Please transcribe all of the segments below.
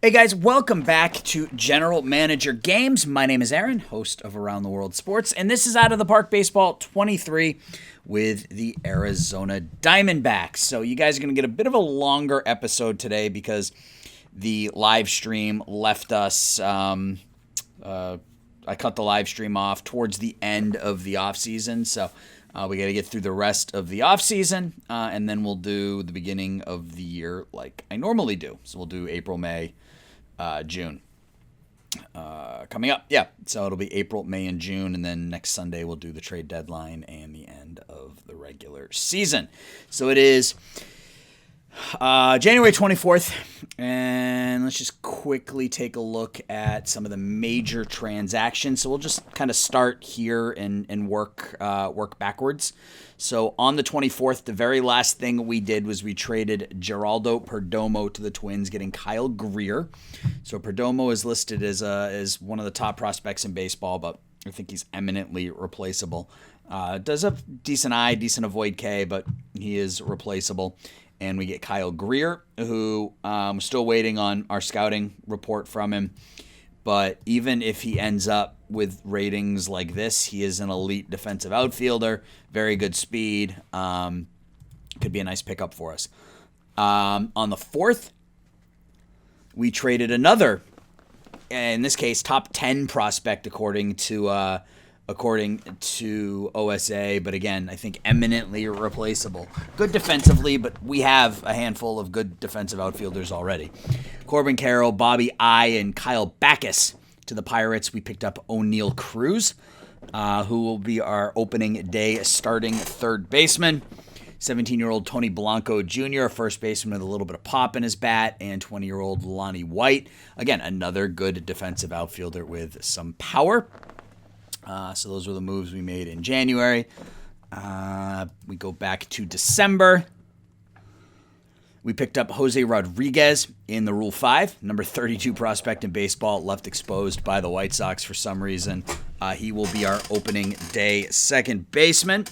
Hey guys, welcome back to General Manager Games. My name is Aaron, host of Around the World Sports, and this is Out of the Park Baseball 23 with the Arizona Diamondbacks. So you guys are going to get a bit of a longer episode today because the live stream left us. I cut the live stream off towards the end of the offseason, so we got to get through the rest of the offseason, and then we'll do the beginning of the year like I normally do. So we'll do April, May, June coming up. Yeah, so it'll be April, May, and June, and then next Sunday we'll do the trade deadline and the end of the regular season. So it is January 24th, and let's just quickly take a look at some of the major transactions. So we'll just kind of start here and work backwards. So on the 24th, the very last thing we did was we traded Geraldo Perdomo to the Twins, getting Kyle Greer. So Perdomo is listed as one of the top prospects in baseball, but I think he's eminently replaceable. Does have decent eye, decent avoid K, but he is replaceable. And we get Kyle Greer, who I'm still waiting on our scouting report from him. But even if he ends up with ratings like this, he is an elite defensive outfielder, very good speed. Could be a nice pickup for us. On the 4th, we traded another, in this case, top 10 prospect according to OSA, but again, I think eminently replaceable. Good defensively, but we have a handful of good defensive outfielders already. Corbin Carroll, Bobby I, and Kyle Backus. To the Pirates, we picked up O'Neal Cruz, who will be our opening day starting third baseman. 17-year-old Tony Blanco Jr., a first baseman with a little bit of pop in his bat, and 20-year-old Lonnie White. Again, another good defensive outfielder with some power. So those were the moves we made in January. We go back to December. We picked up Jose Rodriguez in the Rule 5, number 32 prospect in baseball, left exposed by the White Sox for some reason. He will be our opening day second baseman.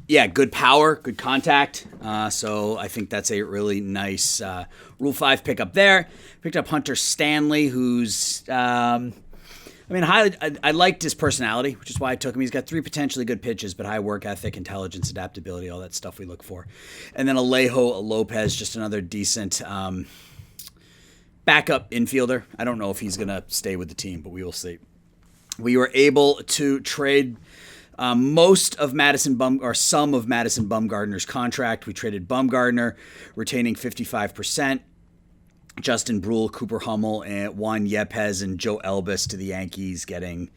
Yeah, good power, good contact. So I think that's a really nice Rule 5 pickup there. Picked up Hunter Stanley, who's... I liked his personality, which is why I took him. He's got 3 potentially good pitches, but high work ethic, intelligence, adaptability, all that stuff we look for. And then Alejo Lopez, just another decent backup infielder. I don't know if he's going to stay with the team, but we will see. We were able to trade some of Madison Bumgarner's contract. We traded Bumgarner, retaining 55%. Justin Brule, Cooper Hummel, and Juan Yepes and Joe Elvis to the Yankees, getting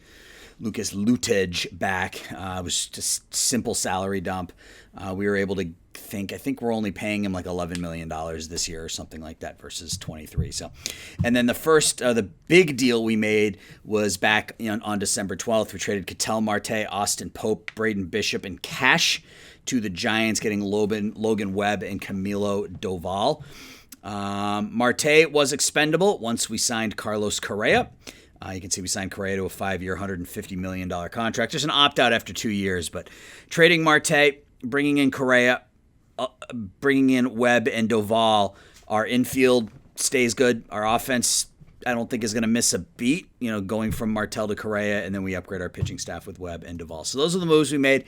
Lucas Lutage back. It was just simple salary dump. We were able to I think we're only paying him like $11 million this year or something like that versus 23. So, and then the big deal we made was back on December 12th. We traded Ketel Marte, Austin Pope, Braden Bishop, and Cash to the Giants, getting Logan Webb and Camilo Doval. Marte was expendable once we signed Carlos Correa. You can see we signed Correa to a 5-year, $150 million contract. There's an opt-out after 2 years, but trading Marte, bringing in Correa, bringing in Webb and Doval, our infield stays good. Our offense, I don't think, is going to miss a beat, going from Martel to Correa, and then we upgrade our pitching staff with Webb and Doval. So those are the moves we made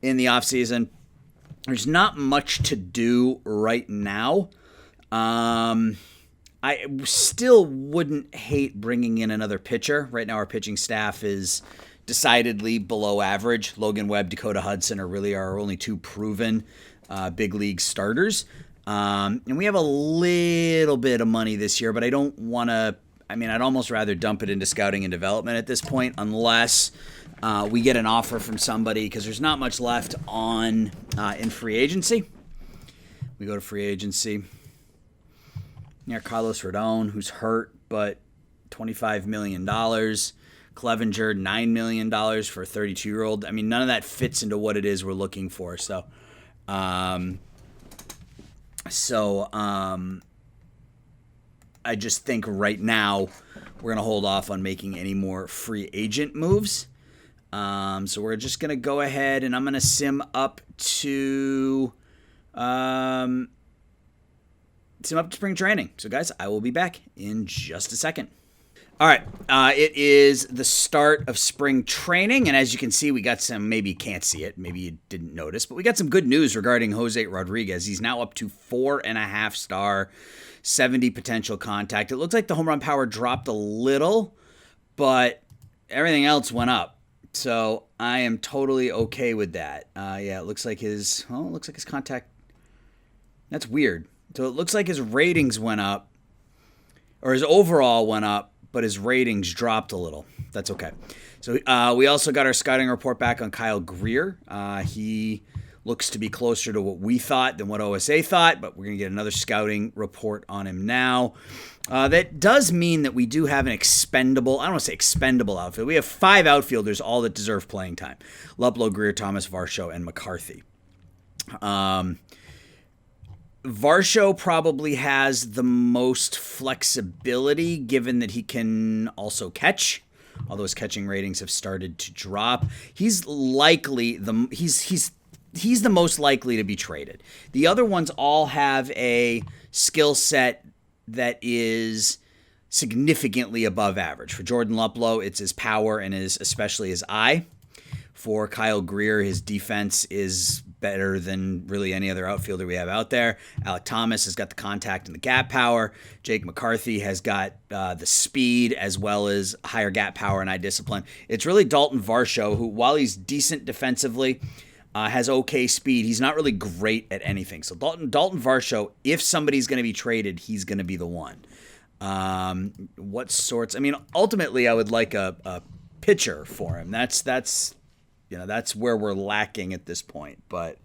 in the offseason. There's not much to do right now. I still wouldn't hate bringing in another pitcher. Right now our pitching staff is decidedly below average. Logan Webb, Dakota Hudson are really our only 2 proven big league starters. And we have a little bit of money this year, but I don't want to... I'd almost rather dump it into scouting and development at this point unless we get an offer from somebody, because there's not much left on in free agency. We go to free agency. Yeah, Carlos Rodon, who's hurt, but $25 million. Clevenger, $9 million for a 32-year-old. None of that fits into what it is we're looking for. So I just think right now we're going to hold off on making any more free agent moves. So we're just going to go ahead, and I'm going to sim up to him up to spring training. So, guys, I will be back in just a second. All right, it is the start of spring training, and as you can see, we got some, maybe you can't see it, maybe you didn't notice, but we got some good news regarding Jose Rodriguez. He's now up to 4.5 star, 70 potential contact. It looks like the home run power dropped a little, but everything else went up. So I am totally okay with that. Yeah, it looks like his contact, that's weird. So it looks like his ratings went up, or his overall went up, but his ratings dropped a little. That's okay. So we also got our scouting report back on Kyle Greer. He looks to be closer to what we thought than what OSA thought, but we're going to get another scouting report on him now. That does mean that we do have an expendable, I don't want to say expendable outfield. We have 5 outfielders, all that deserve playing time. Luplow, Greer, Thomas, Varsho, and McCarthy. Varsho probably has the most flexibility given that he can also catch, although his catching ratings have started to drop. He's likely he's the most likely to be traded. The other ones all have a skill set that is significantly above average. For Jordan Luplow, it's his power and especially his eye. For Kyle Greer, his defense is better than really any other outfielder we have out there. Alek Thomas has got the contact and the gap power. Jake McCarthy has got the speed as well as higher gap power and eye discipline. It's really Dalton Varsho, who, while he's decent defensively, has okay speed. He's not really great at anything. So Dalton Varsho, if somebody's going to be traded, he's going to be the one. What sorts? I mean, ultimately, I would like a pitcher for him. That's where we're lacking at this point. But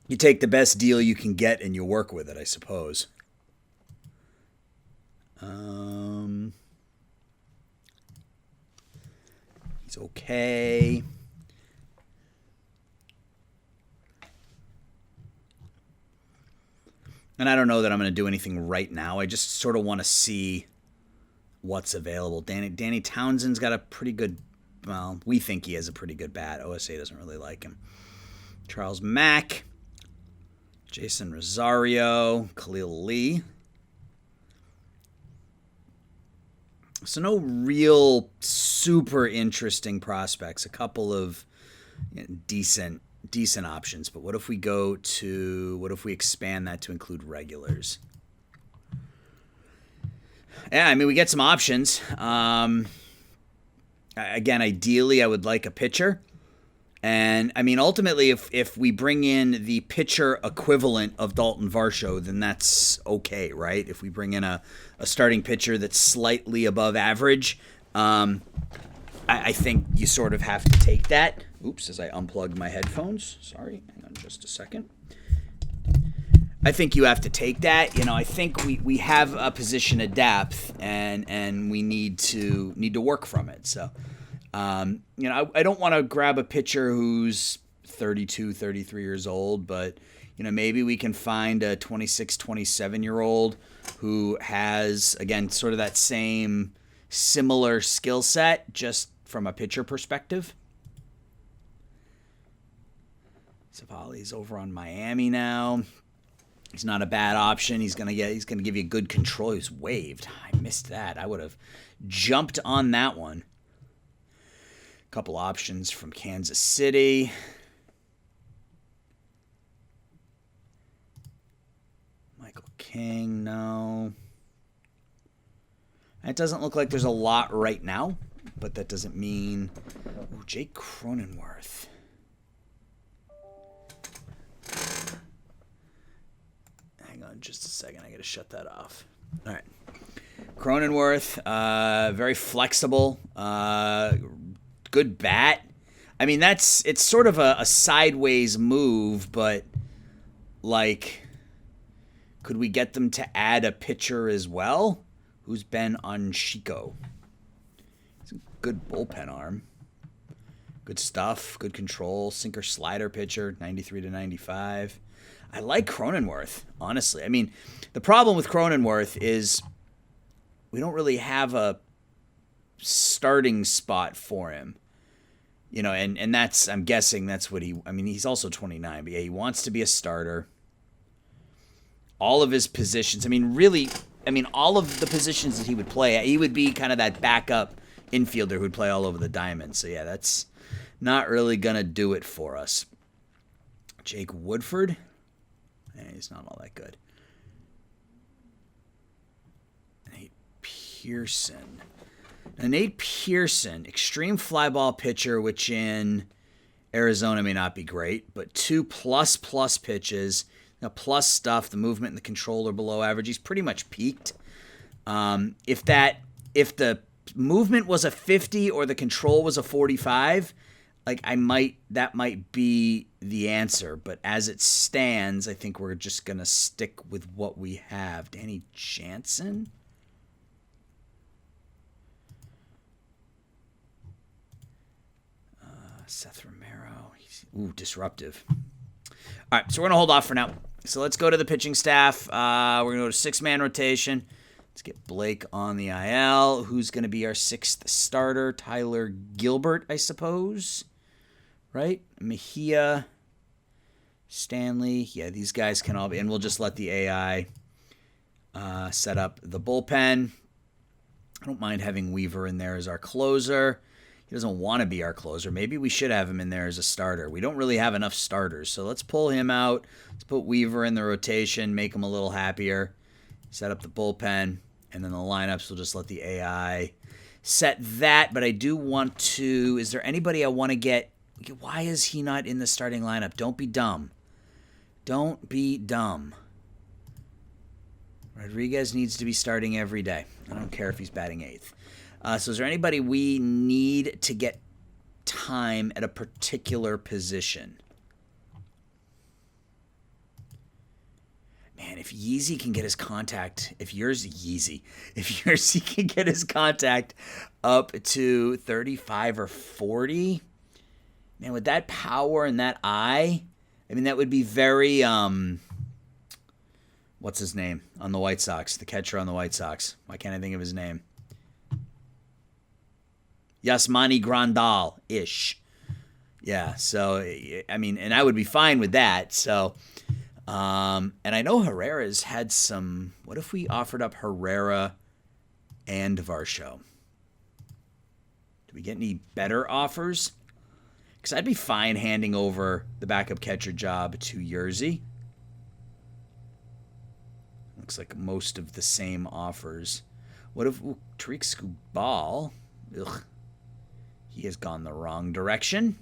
you take the best deal you can get and you work with it, I suppose. He's okay. And I don't know that I'm going to do anything right now. I just sort of want to see what's available. Danny Townsend's got a pretty good, well, we think he has a pretty good bat. OSA doesn't really like him. Charles Mack, Jason Rosario, Khalil Lee. So no real super interesting prospects. A couple of decent options. But what if we expand that to include regulars? Yeah, I mean, we get some options. Again, ideally, I would like a pitcher. And, I mean, ultimately, if we bring in the pitcher equivalent of Dalton Varsho, then that's okay, right? If we bring in a starting pitcher that's slightly above average, I think you sort of have to take that. Oops, as I unplugged my headphones. Sorry, hang on just a second. I think you have to take that. I think we have a position of depth, and we need to work from it. So, I don't want to grab a pitcher who's 32, 33 years old, but, maybe we can find a 26, 27-year-old who has, again, sort of that same similar skill set, just from a pitcher perspective. Savali's over on Miami now. He's not a bad option. He's gonna give you good control. He's waived. I missed that. I would have jumped on that one. A couple options from Kansas City. Michael King, no. It doesn't look like there's a lot right now, but that doesn't mean... Oh, Jake Cronenworth. Hang on just a second. I got to shut that off. All right. Cronenworth, very flexible, good bat. I mean, it's sort of a sideways move, but, could we get them to add a pitcher as well? Who's been on Chico? He's a good bullpen arm. Good stuff. Good control. Sinker slider pitcher, 93 to 95. I like Cronenworth, honestly. I mean, the problem with Cronenworth is we don't really have a starting spot for him. And that's, I'm guessing that's what he's also 29, but yeah, he wants to be a starter. all of his positions. I mean, really, all of the positions that he would play, he would be kind of that backup infielder who'd play all over the diamond. So, yeah, that's not really going to do it for us. Jake Woodford. He's not all that good. Nate Pearson. Now, Nate Pearson, extreme fly ball pitcher, which in Arizona may not be great, but 2++ pitches, plus stuff. The movement and the control are below average. He's pretty much peaked. If the movement was a 50 or the control was a 45, that might be the answer. But as it stands, I think we're just gonna stick with what we have. Danny Jansen. Seth Romero. Disruptive. All right, so we're going to hold off for now. So let's go to the pitching staff. We're going to go to 6-man rotation. Let's get Blake on the IL. Who's going to be our 6th starter? Tyler Gilbert, I suppose. Right? Mejia, Stanley. Yeah, these guys can all be. And we'll just let the AI set up the bullpen. I don't mind having Weaver in there as our closer. He doesn't want to be our closer. Maybe we should have him in there as a starter. We don't really have enough starters, so let's pull him out. Let's put Weaver in the rotation, make him a little happier, set up the bullpen, and then the lineups, we'll just let the AI set that. But I do want to, is there anybody I want to get? Why is he not in the starting lineup? Don't be dumb. Don't be dumb. Rodriguez needs to be starting every day. I don't care if he's batting 8th. So is there anybody we need to get time at a particular position? Man, if Yeezy can get his contact, if Yeezy can get his contact up to 35 or 40, man, with that power and that eye, that would be very, what's his name on the White Sox, the catcher on the White Sox. Why can't I think of his name? Yasmani Grandal-ish. Yeah, so, and I would be fine with that. So, and I know Herrera's had some, what if we offered up Herrera and Varsho? Do we get any better offers? Because I'd be fine handing over the backup catcher job to Yerzy. Looks like most of the same offers. What if Tariq Skubal? Ugh. He has gone the wrong direction.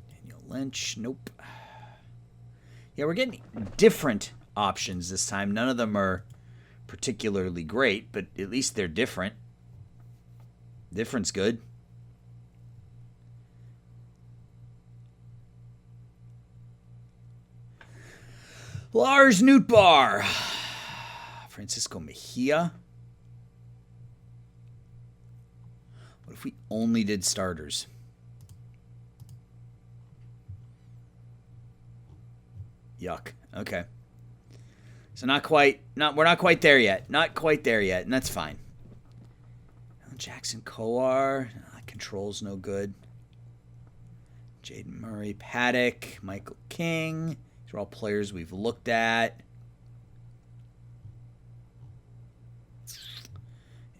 Daniel Lynch, nope. Yeah, we're getting different options this time. None of them are particularly great, but at least they're different. Different's good. Lars Nootbaar. Francisco Mejia. What if we only did starters? Yuck. Okay. So we're not quite there yet. Not quite there yet, and that's fine. Jackson Kowar. Control's no good. Jaden Murray, Paddock, Michael King. These are all players we've looked at.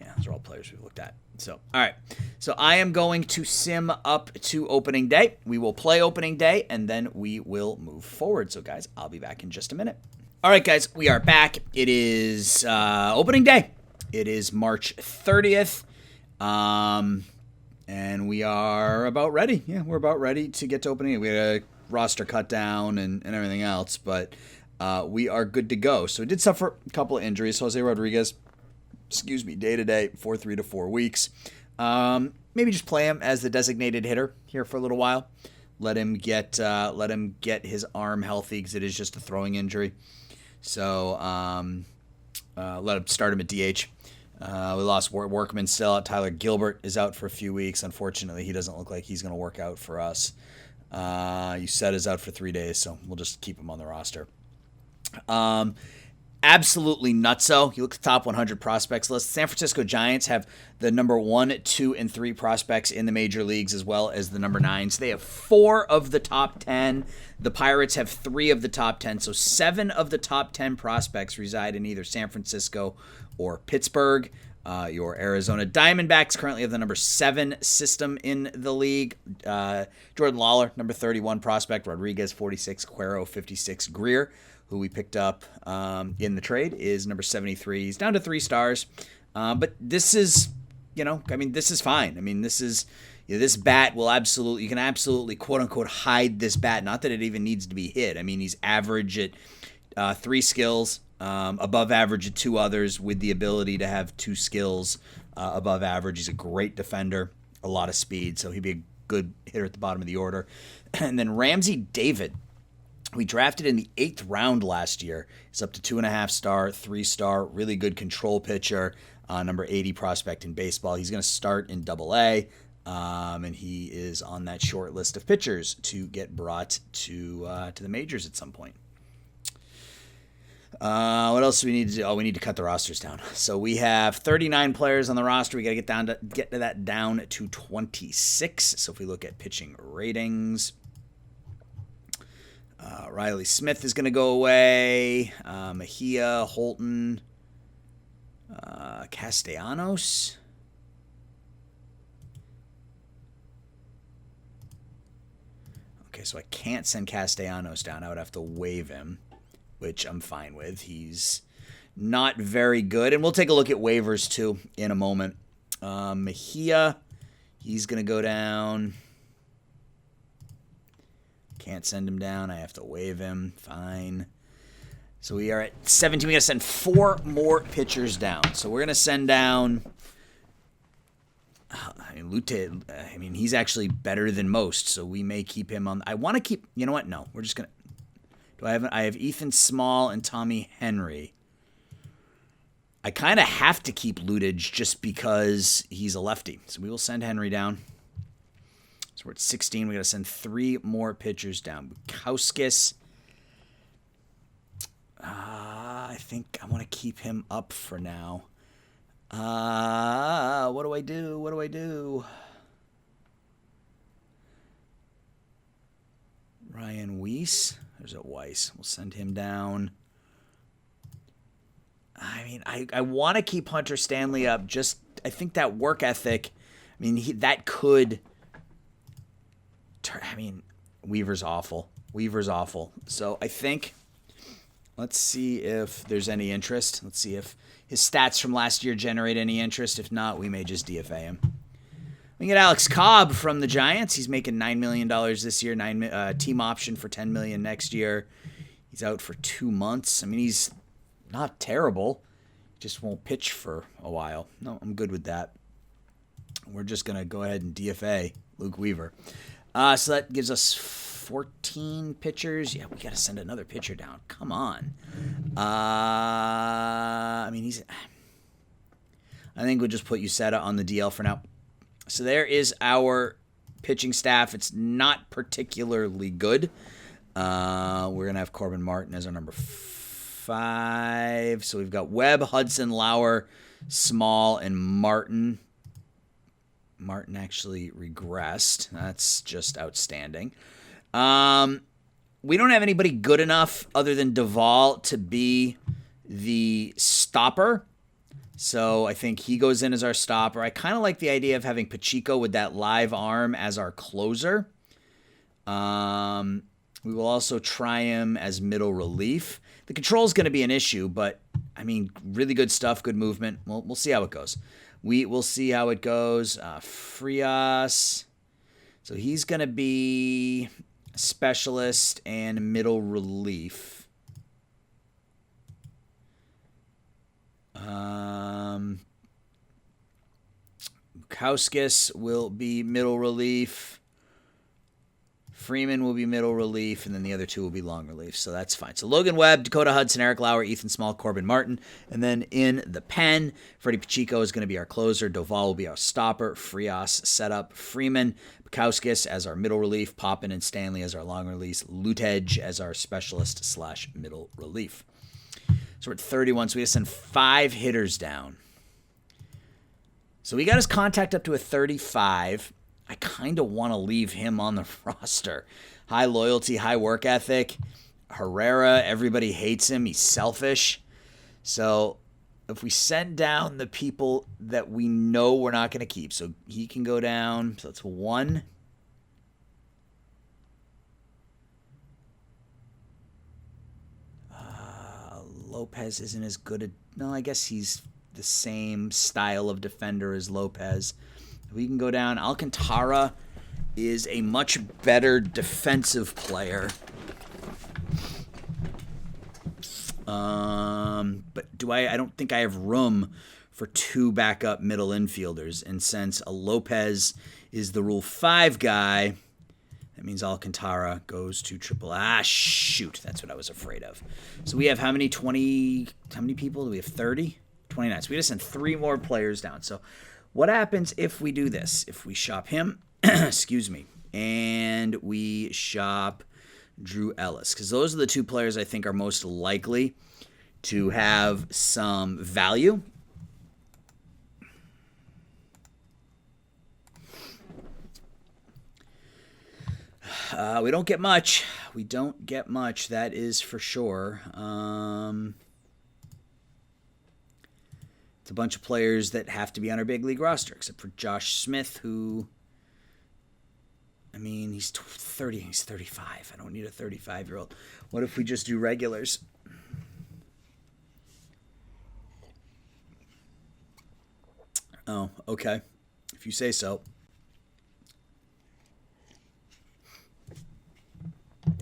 Yeah, those are all players we've looked at. So, all right. So I am going to sim up to opening day. We will play opening day, and then we will move forward. So, guys, I'll be back in just a minute. All right, guys, we are back. It is opening day. It is March 30th, and we are about ready. Yeah, we're about ready to get to opening. We had a roster cut down and everything else, but we are good to go. So we did suffer a couple of injuries. Jose Rodriguez, day-to-day, 3 to 4 weeks. Maybe just play him as the designated hitter here for a little while. Let him get his arm healthy because it is just a throwing injury. So let him start him at DH. We lost Workman still out. Tyler Gilbert is out for a few weeks. Unfortunately, he doesn't look like he's going to work out for us. Uset is out for 3 days, so we'll just keep him on the roster. absolutely nutso. You look at the top 100 prospects list. San Francisco Giants have the number 1, 2, and 3 prospects in the major leagues, as well as the number 9s. They have 4 of the top 10. The Pirates have 3 of the top 10. So 7 of the top 10 prospects reside in either San Francisco or Pittsburgh. Your Arizona Diamondbacks currently have the number 7 system in the league. Jordan Lawler, number 31 prospect. Rodriguez, 46. Cuero, 56. Greer, who we picked up in the trade, is number 73. He's down to 3 stars. But this is, this is fine. I mean, this is, this bat will absolutely, you can absolutely, quote unquote, hide this bat. Not that it even needs to be hit. I mean, he's average at 3 skills, above average at 2 others, with the ability to have 2 skills above average. He's a great defender, a lot of speed, so he'd be a good hitter at the bottom of the order. And then Ramsey David, we drafted in the 8th round last year. He's up to 2.5 star, 3 star, really good control pitcher, number 80 prospect in baseball. He's going to start in Double-A, and he is on that short list of pitchers to get brought to the majors at some point. What else do we need to do? Oh, we need to cut the rosters down. So we have 39 players on the roster. We got to get that down to 26. So if we look at pitching ratings, Riley Smith is going to go away. Mejia, Holton, Castellanos. Okay, so I can't send Castellanos down. I would have to waive him, which I'm fine with. He's not very good. And we'll take a look at waivers, too, in a moment. Mejia, he's going to go down. Can't send him down. I have to waive him. Fine. So we are at 17. We got to send 4 more pitchers down. So we're going to send down... Lute, he's actually better than most, so we may keep him on. I want to keep... You know what? No, we're just going to... I have Ethan Small and Tommy Henry. I kind of have to keep Lutage just because he's a lefty. So we will send Henry down. So we're at 16. We got to send 3 more pitchers down. Bukowskis. I think I want to keep him up for now. What do I do? Ryan Weiss. There's a Weiss. We'll send him down. I want to keep Hunter Stanley up. Just, I think that work ethic, that could... Weaver's awful. So I think, let's see if there's any interest. Let's see if his stats from last year generate any interest. If not, we may just DFA him. We get Alex Cobb from the Giants. He's making $9 million this year, team option for $10 million next year. He's out for 2 months. He's not terrible. Just won't pitch for a while. No, I'm good with that. We're just going to go ahead and DFA Luke Weaver. So that gives us 14 pitchers. Yeah, we got to send another pitcher down. Come on. I think we'll just put Uceta on the DL for now. So there is our pitching staff. It's not particularly good. We're going to have Corbin Martin as our number 5. So we've got Webb, Hudson, Lauer, Small, and Martin. Martin actually regressed. That's just outstanding. We don't have anybody good enough other than Duvall to be the stopper. So I think he goes in as our stopper. I kind of like the idea of having Pacheco with that live arm as our closer. We will also try him as middle relief. The control is going to be an issue, but, really good stuff, good movement. We'll see how it goes. We will see how it goes. Frias. So he's going to be specialist and middle relief. Bukowskis will be middle relief. Freeman will be middle relief, and then the other 2 will be long relief, so that's fine. So Logan Webb, Dakota Hudson, Eric Lauer, Ethan Small, Corbin Martin, and then in the pen, Freddie Pacheco is going to be our closer, Doval will be our stopper, Frias setup, Freeman, Bukowskis as our middle relief, Poppin and Stanley as our long relief, Lutage as our specialist / middle relief. So we're at 31, so we have to send 5 hitters down. So we got his contact up to a 35. I kind of want to leave him on the roster. High loyalty, high work ethic. Herrera, everybody hates him. He's selfish. So if we send down the people that we know we're not going to keep, so he can go down. So that's 1. Lopez isn't as good. No, I guess he's the same style of defender as Lopez. We can go down. Alcantara is a much better defensive player. But I don't think I have room for 2 backup middle infielders. And since a Lopez is the Rule 5 guy, that means Alcantara goes to triple. Shoot. That's what I was afraid of. So we have how many people? Do we have 30? 29. So we just sent 3 more players down. So what happens if we do this? If we shop him, excuse me, and we shop Drew Ellis, because those are the 2 players I think are most likely to have some value. We don't get much. We don't get much, that is for sure. It's a bunch of players that have to be on our big league roster, except for Josh Smith, who, I mean, he's 30, he's 35. I don't need a 35-year-old. What if we just do regulars? Oh, okay. If you say so.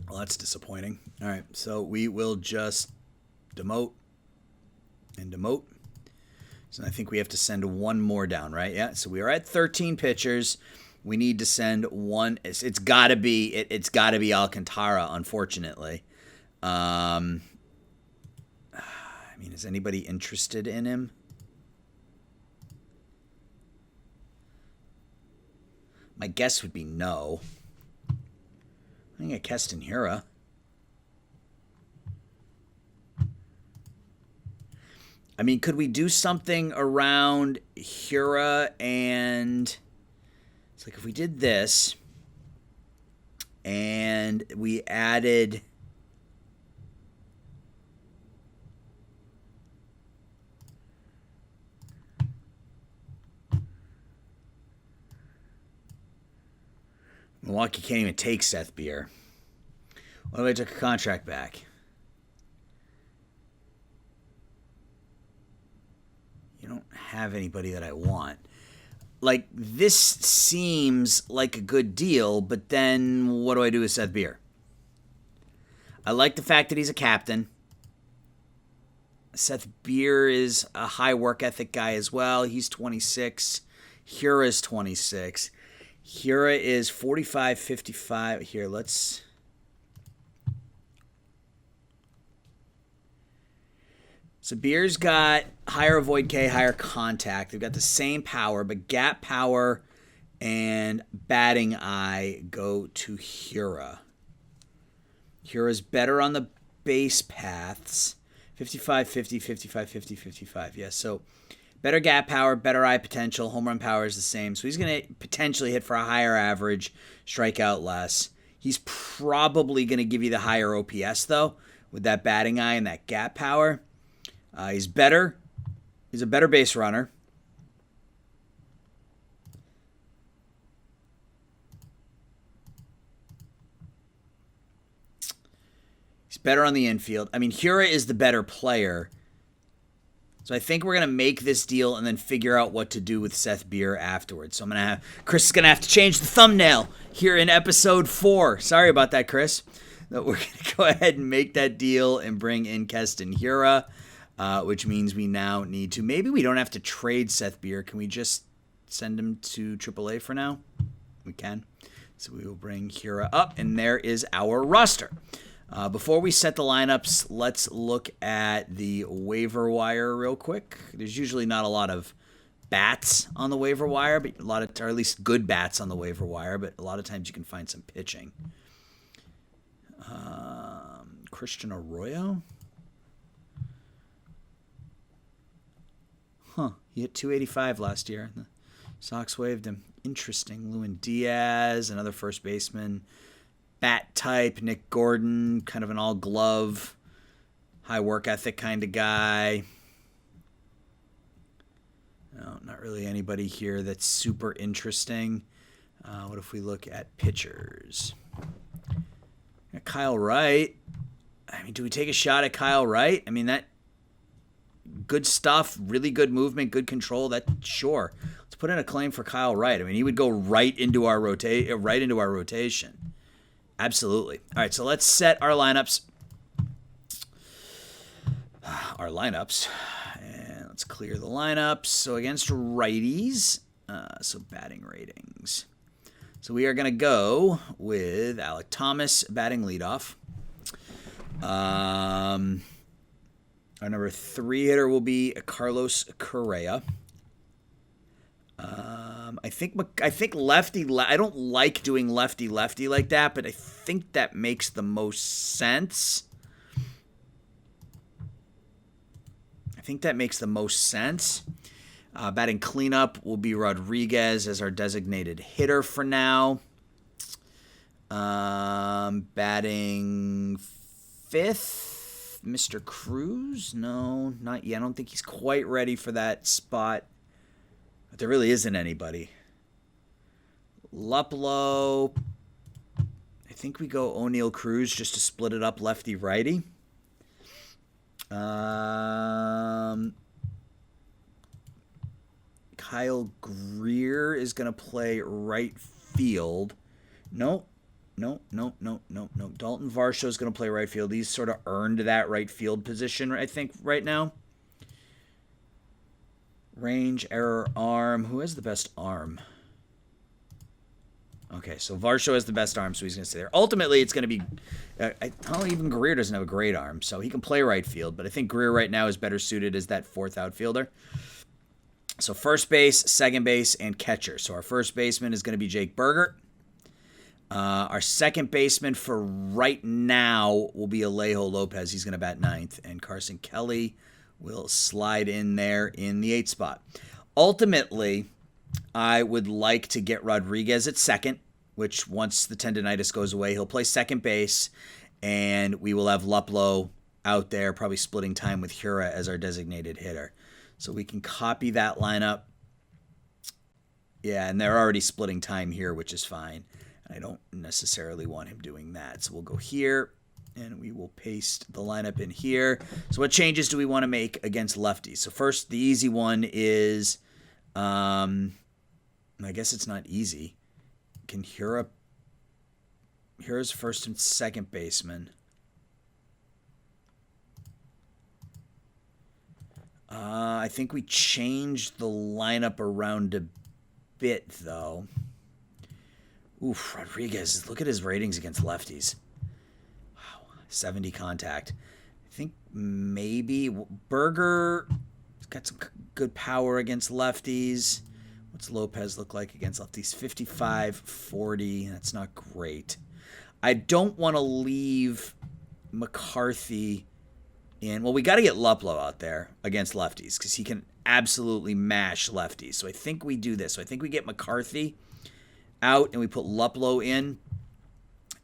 Well, that's disappointing. All right, so we will just demote and demote. So I think we have to send 1 more down, right? Yeah, so we are at 13 pitchers. We need to send 1. It's got to be Alcantara, unfortunately. I mean, is anybody interested in him? My guess would be no. I think I Keston Hiura. I mean, could we do something around Hiura and it's like if we did this and we added Milwaukee can't even take Seth Beer. What if I took a contract back? You don't have anybody that I want. Like, this seems like a good deal, but then what do I do with Seth Beer? I like the fact that he's a captain. Seth Beer is a high work ethic guy as well. He's 26. Hiura is 26. Hiura is 45, 55. Here, let's... So Beer's got higher avoid K, higher contact. They've got the same power, but gap power and batting eye go to Hiura. Hiura's better on the base paths. 55, 50, 55, 50, 55. Yeah, so better gap power, better eye potential. Home run power is the same. So he's going to potentially hit for a higher average, strike out less. He's probably going to give you the higher OPS, though, with that batting eye and that gap power. He's better. He's a better base runner. He's better on the infield. I mean, Hiura is the better player. So I think we're going to make this deal and then figure out what to do with Seth Beer afterwards. So Chris is going to have to change the thumbnail here in episode 4. Sorry about that, Chris. We're going to go ahead and make that deal and bring in Keston Hiura. Which means we now need to, maybe we don't have to trade Seth Beer. Can we just send him to AAA for now? We can. So we will bring Hiura up, and there is our roster. Before we set the lineups, let's look at the waiver wire real quick. There's usually not a lot of bats on the waiver wire, but or at least good bats on the waiver wire, but a lot of times you can find some pitching. Christian Arroyo. He hit 285 last year. The Sox waived him. Interesting. Lewin Diaz, another first baseman. Bat type. Nick Gordon, kind of an all-glove, high work ethic kind of guy. No, not really anybody here that's super interesting. What if we look at pitchers? Kyle Wright. I mean, do we take a shot at Kyle Wright? I mean, that good stuff, really good movement, good control. That sure. Let's put in a claim for Kyle Wright. I mean, he would go right into our rotation. Absolutely. All right, so let's set our lineups. And let's clear the lineups. So against righties, so batting ratings. So we are going to go with Alek Thomas batting leadoff. Our number 3 hitter will be Carlos Correa. I think lefty. I don't like doing lefty like that, but I think that makes the most sense. Batting cleanup will be Rodriguez as our designated hitter for now. Batting 5th, Mr. Cruz. No, not yet. I don't think he's quite ready for that spot. But there really isn't anybody. Luplow. I think we go O'Neal Cruz just to split it up lefty-righty. Kyle Greer is going to play right field. No. Dalton Varsho is going to play right field. He's sort of earned that right field position, I think, right now. Range, error, arm. Who has the best arm? Okay, so Varsho has the best arm, so he's going to stay there. Ultimately, it's going to be... even Greer doesn't have a great arm, so he can play right field, but I think Greer right now is better suited as that 4th outfielder. So first base, second base, and catcher. So our first baseman is going to be Jake Burger. Our second baseman for right now will be Alejo Lopez. He's going to bat 9th. And Carson Kelly will slide in there in the 8th spot. Ultimately, I would like to get Rodriguez at second, which once the tendonitis goes away, he'll play second base. And we will have Luplow out there, probably splitting time with Hura as our designated hitter. So we can copy that lineup. Yeah, and they're already splitting time here, which is fine. I don't necessarily want him doing that. So we'll go here, and we will paste the lineup in here. So what changes do we want to make against lefties? So first, the easy one is, I guess it's not easy. Can Hura's first and second baseman. I think we changed the lineup around a bit, though. Oof, Rodriguez, look at his ratings against lefties. Wow, 70 contact. I think maybe Berger got some good power against lefties. What's Lopez look like against lefties? 55-40. That's not great. I don't want to leave McCarthy in. Well, we got to get Luplow out there against lefties because he can absolutely mash lefties. So I think we do this. So I think we get McCarthy out and we put Luplow in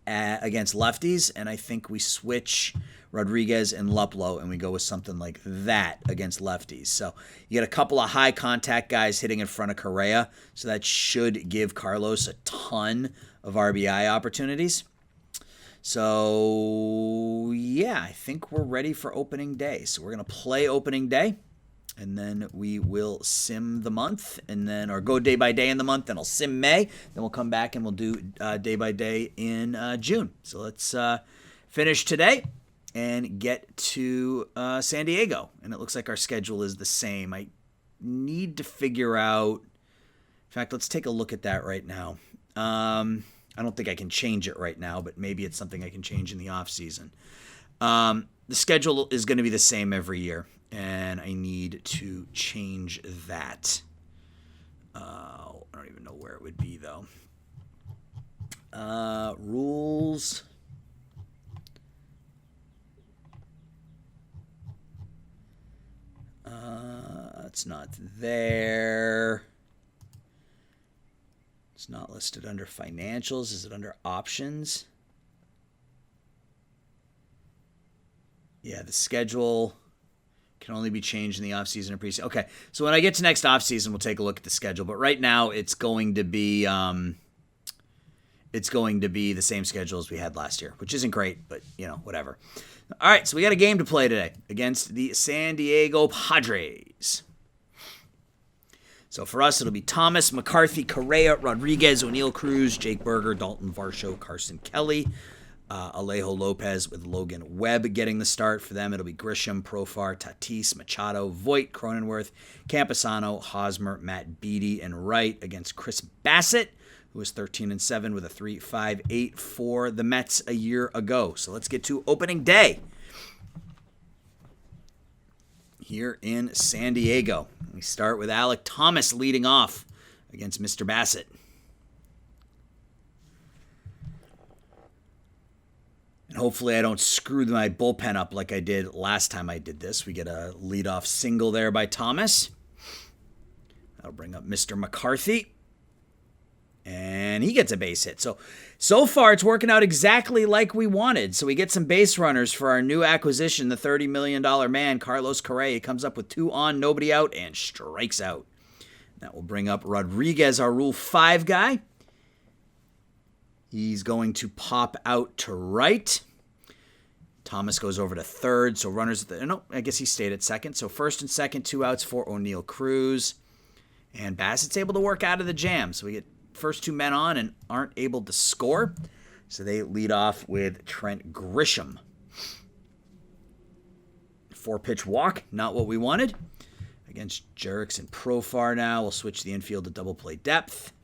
against lefties, and I think we switch Rodriguez and Luplow and we go with something like that against lefties. So you get a couple of high contact guys hitting in front of Correa, so that should give Carlos a ton of RBI opportunities. So yeah, I think we're ready for opening day. So we're going to play opening day. And then we will sim the month, and then or go day by day in the month. Then I'll sim May. Then we'll come back and we'll do day by day in June. So let's finish today and get to San Diego. And it looks like our schedule is the same. I need to figure out. In fact, let's take a look at that right now. I don't think I can change it right now, but maybe it's something I can change in the offseason. The schedule is going to be the same every year. And I need to change that. I don't even know where it would be, though. Rules. It's not there. It's not listed under financials. Is it under options? Yeah, the schedule can only be changed in the offseason or preseason. Okay, so when I get to next offseason, we'll take a look at the schedule. But right now, it's going to be the same schedule as we had last year, which isn't great, but whatever. All right, so we got a game to play today against the San Diego Padres. So for us, it'll be Thomas, McCarthy, Correa, Rodriguez, O'Neill Cruz, Jake Berger, Dalton Varsho, Carson Kelly, Alejo Lopez with Logan Webb getting the start. For them, it'll be Grisham, Profar, Tatis, Machado, Voit, Cronenworth, Campusano, Hosmer, Matt Beattie, and Wright against Chris Bassett, who was 13-7 with a 3.58 for the Mets a year ago. So let's get to opening day here in San Diego. We start with Alek Thomas leading off against Mr. Bassett. And hopefully I don't screw my bullpen up like I did last time I did this. We get a leadoff single there by Thomas. That'll bring up Mr. McCarthy. And he gets a base hit. So far, it's working out exactly like we wanted. So we get some base runners for our new acquisition, the $30 million man, Carlos Correa. He comes up with 2 on, nobody out, and strikes out. That will bring up Rodriguez, our Rule 5 guy. He's going to pop out to right. Thomas goes over to third. So runners I guess he stayed at second. So first and second, 2 outs for O'Neill Cruz. And Bassett's able to work out of the jam. So we get first 2 men on and aren't able to score. So they lead off with Trent Grisham. 4-pitch walk, not what we wanted. Against Jerickson and Profar now. We'll switch the infield to double play depth.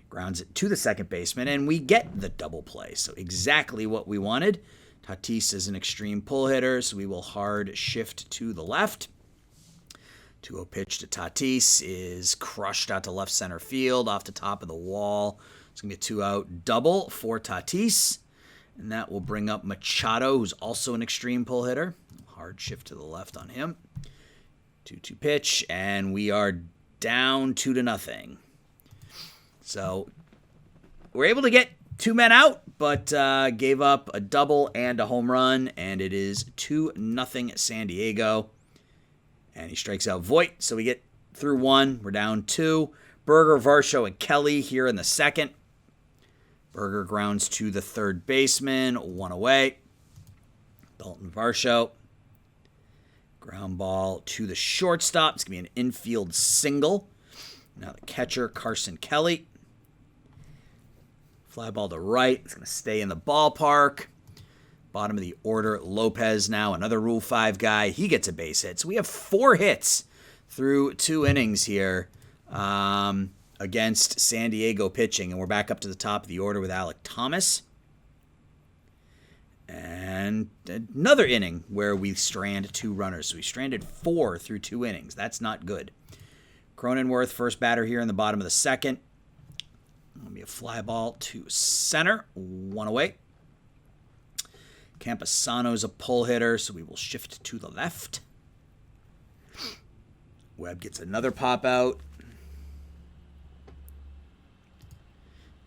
Grounds it to the second baseman, and we get the double play. So exactly what we wanted. Tatis is an extreme pull hitter, so we will hard shift to the left. 2-0 pitch to Tatis is crushed out to left center field off the top of the wall. It's going to be a 2-out double for Tatis. And that will bring up Machado, who's also an extreme pull hitter. Hard shift to the left on him. 2-2 pitch, and we are down 2-0. So we're able to get 2 men out, but gave up a double and a home run, and it is 2-0 San Diego. And he strikes out Voit, so we get through 1. We're down 2. Berger, Varsho, and Kelly here in the second. Berger grounds to the third baseman, 1 away. Dalton Varsho. Ground ball to the shortstop. It's going to be an infield single. Now the catcher, Carson Kelly. Fly ball to right. It's going to stay in the ballpark. Bottom of the order, Lopez now, another Rule 5 guy. He gets a base hit. So we have 4 hits through 2 innings here against San Diego pitching. And we're back up to the top of the order with Alek Thomas. And another inning where we strand 2 runners. So we stranded 4 through 2 innings. That's not good. Cronenworth, first batter here in the bottom of the second. It'll be a fly ball to center, 1 away. Campusano's a pull hitter, so we will shift to the left. Webb gets another pop out.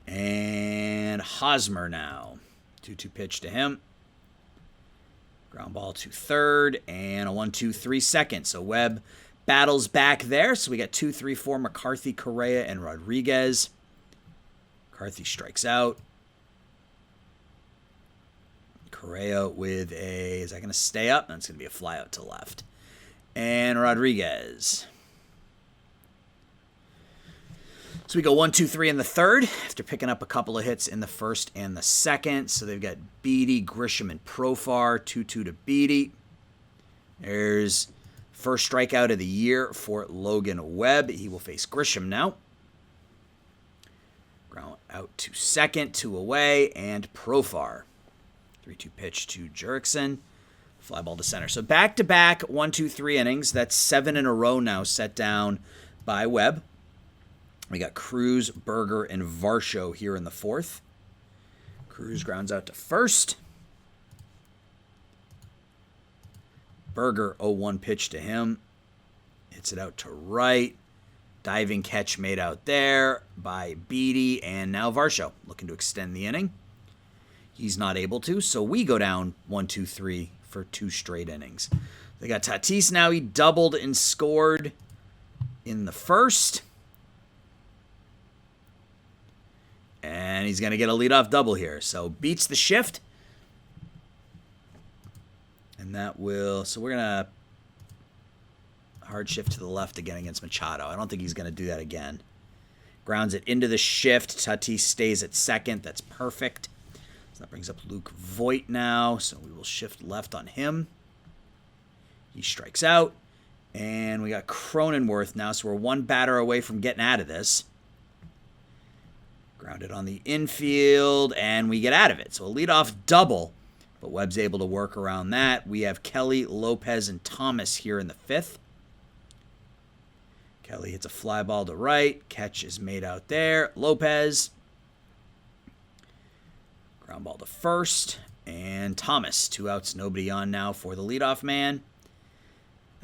And Hosmer now. 2-2 pitch to him. Ground ball to third, and a 1-2-3 second. So Webb battles back there. So we got 2-3-4, McCarthy, Correa, and Rodriguez. McCarthy strikes out. Correa with a, is that going to stay up? That's going to be a fly out to left. And Rodriguez. So we go 1-2-3 in the third after picking up a couple of hits in the first and the second. So they've got Beattie, Grisham, and Profar. 2-2 to Beattie. There's first strikeout of the year for Logan Webb. He will face Grisham now. Ground out to second, 2 away, and Profar. 3-2 pitch to Jerickson. Fly ball to center. So back-to-back 1-2-3 innings. That's 7 in a row now set down by Webb. We got Cruz, Berger, and Varsho here in the fourth. Cruz grounds out to first. Berger, 0-1 pitch to him. Hits it out to right. Diving catch made out there by Beatty, and now Varsho looking to extend the inning. He's not able to, so we go down 1-2-3 for 2 straight innings. They got Tatis now. He doubled and scored in the first. And he's going to get a leadoff double here. So beats the shift. And that will... So we're going to hard shift to the left again against Machado. I don't think he's going to do that again. Grounds it into the shift. Tatis stays at second. That's perfect. So that brings up Luke Voit now. So we will shift left on him. He strikes out. And we got Cronenworth now. So we're 1 batter away from getting out of this. Grounded on the infield. And we get out of it. So a leadoff double. But Webb's able to work around that. We have Kelly, Lopez, and Thomas here in the 5th. Kelly hits a fly ball to right. Catch is made out there. Lopez. Ground ball to first. And Thomas. 2 outs, nobody on now for the leadoff man.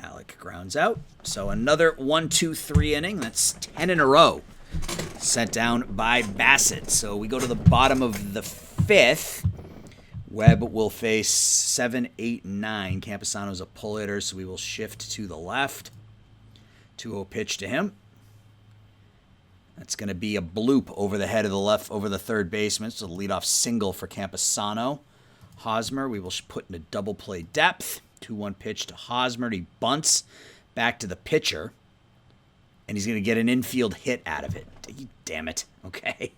Alec grounds out. So another 1-2-3 inning. That's 10 in a row. Sent down by Bassett. So we go to the bottom of the 5th. Webb will face 7, 8, 9. Camposano's a pull hitter, so we will shift to the left. 2-0 pitch to him. That's going to be a bloop over the head of the left, over the third baseman. So the leadoff single for Camposano. Hosmer, we will put in a double play depth. 2-1 pitch to Hosmer. He bunts back to the pitcher. And he's going to get an infield hit out of it. Damn it. Okay.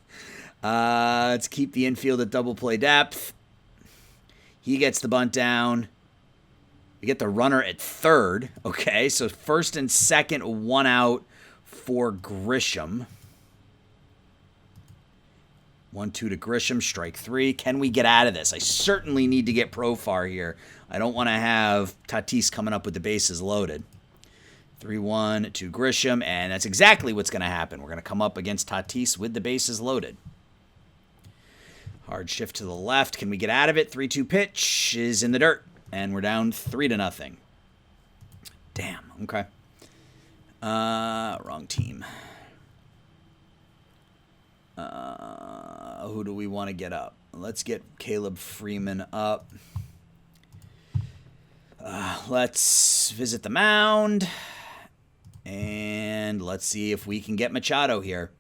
Let's keep the infield at double play depth. He gets the bunt down. We get the runner at third. Okay, so first and second, 1 out for Grisham. 1-2 to Grisham, strike 3. Can we get out of this? I certainly need to get Profar here. I don't want to have Tatis coming up with the bases loaded. 3-1 to Grisham, and that's exactly what's going to happen. We're going to come up against Tatis with the bases loaded. Hard shift to the left. Can we get out of it? 3-2 pitch is in the dirt. And we're down 3-0. Damn. Okay. Wrong team. Who do we want to get up? Let's get Caleb Freeman up. Let's visit the mound. And let's see if we can get Machado here.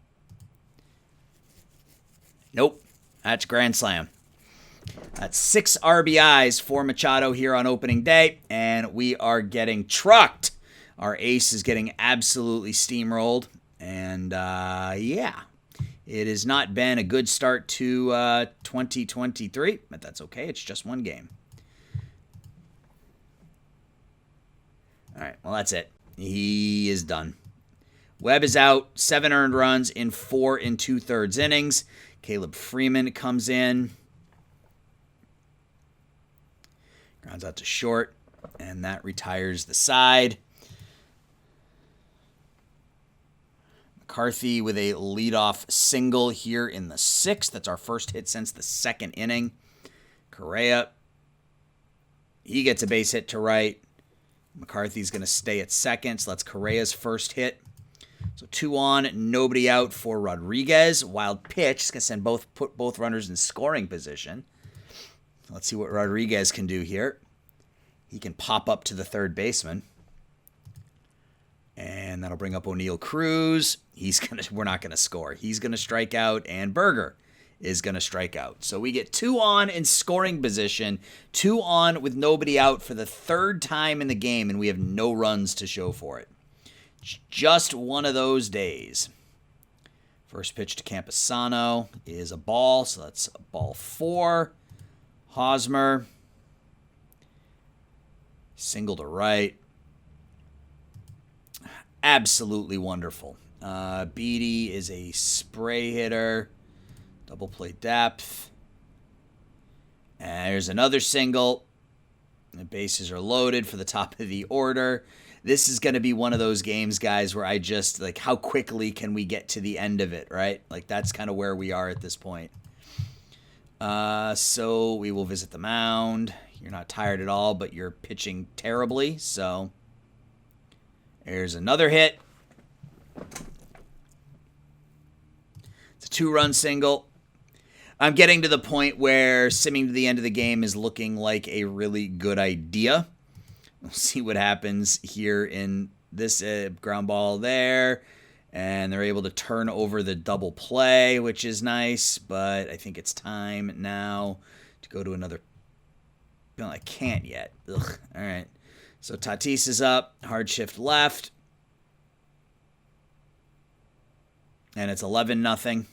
Nope. That's grand slam. That's 6 RBIs for Machado here on opening day, and we are getting trucked. Our ace is getting absolutely steamrolled, and yeah, it has not been a good start to 2023, but that's okay. It's just 1 game. All right, well, that's it. He is done. Webb is out, 7 earned runs in 4 2/3 innings. Caleb Freeman comes in. Grounds out to short, and that retires the side. McCarthy with a leadoff single here in the 6th. That's our first hit since the 2nd inning. Correa, he gets a base hit to right. McCarthy's going to stay at second, so that's Correa's first hit. So 2 on, nobody out for Rodriguez. Wild pitch. He's going to put both runners in scoring position. Let's see what Rodriguez can do here. He can pop up to the third baseman. And that'll bring up O'Neal Cruz. We're not going to score. He's going to strike out, and Berger is going to strike out. So we get 2 on in scoring position, 2 on with nobody out for the 3rd time in the game, and we have no runs to show for it. Just one of those days. First pitch to Camposano is a ball, so that's a ball 4. Hosmer. Single to right. Absolutely wonderful. Beatty is a spray hitter. Double play depth. And there's another single. The bases are loaded for the top of the order. This is going to be one of those games, guys, where I just, like, how quickly can we get to the end of it, right? Like, that's kind of where we are at this point. So we will visit the mound. You're not tired at all, but you're pitching terribly, so. There's another hit. It's a 2-run single. I'm getting to the point where simming to the end of the game is looking like a really good idea. We'll see what happens here in this ground ball there. And they're able to turn over the double play, which is nice. But I think it's time now to go to another. No, I can't yet. Ugh. All right. So Tatis is up. Hard shift left. And it's 11-0.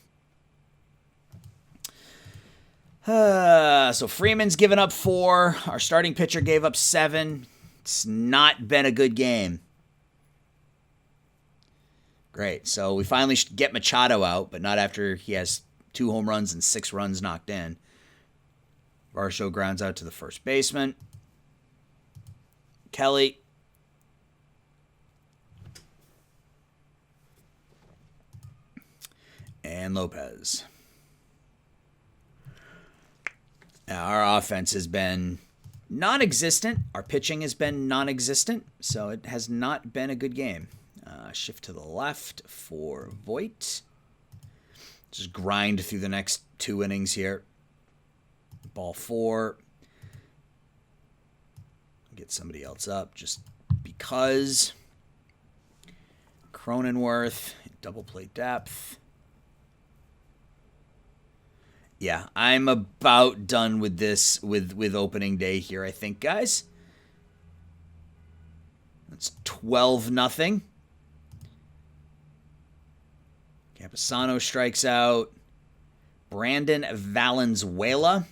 So Freeman's given up 4. Our starting pitcher gave up 7. It's not been a good game. Great. So we finally get Machado out, but not after he has 2 home runs and 6 runs knocked in. Varsho grounds out to the first baseman. Kelly. And Lopez. Now, our offense has been non-existent. Our pitching has been non-existent, so it has not been a good game. Shift to the left for Voit. Just grind through the next 2 innings here. Ball 4. Get somebody else up just because. Cronenworth, double play depth. Yeah, I'm about done with this with opening day here, I think, guys. It's 12-0. Campusano strikes out. Brandon Valenzuela.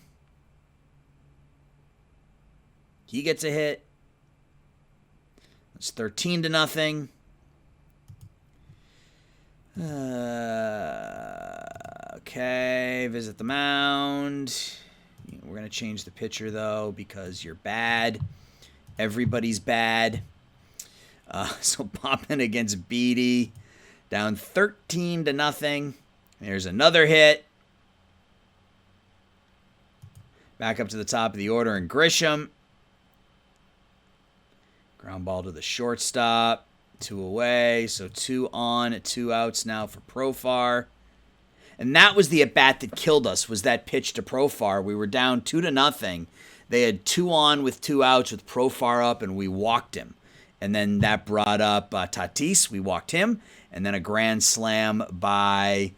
He gets a hit. It's 13-0. Okay, visit the mound. We're going to change the pitcher, though, because you're bad. Everybody's bad. So popping against Beatty. Down 13-0. There's another hit. Back up to the top of the order in Grisham. Ground ball to the shortstop. 2 away. So 2 on, 2 outs now for Profar. And that was the at-bat that killed us, was that pitch to Profar. We were down 2-0. They had 2 on with 2 outs with Profar up, and we walked him. And then that brought up Tatis. We walked him. And then a grand slam by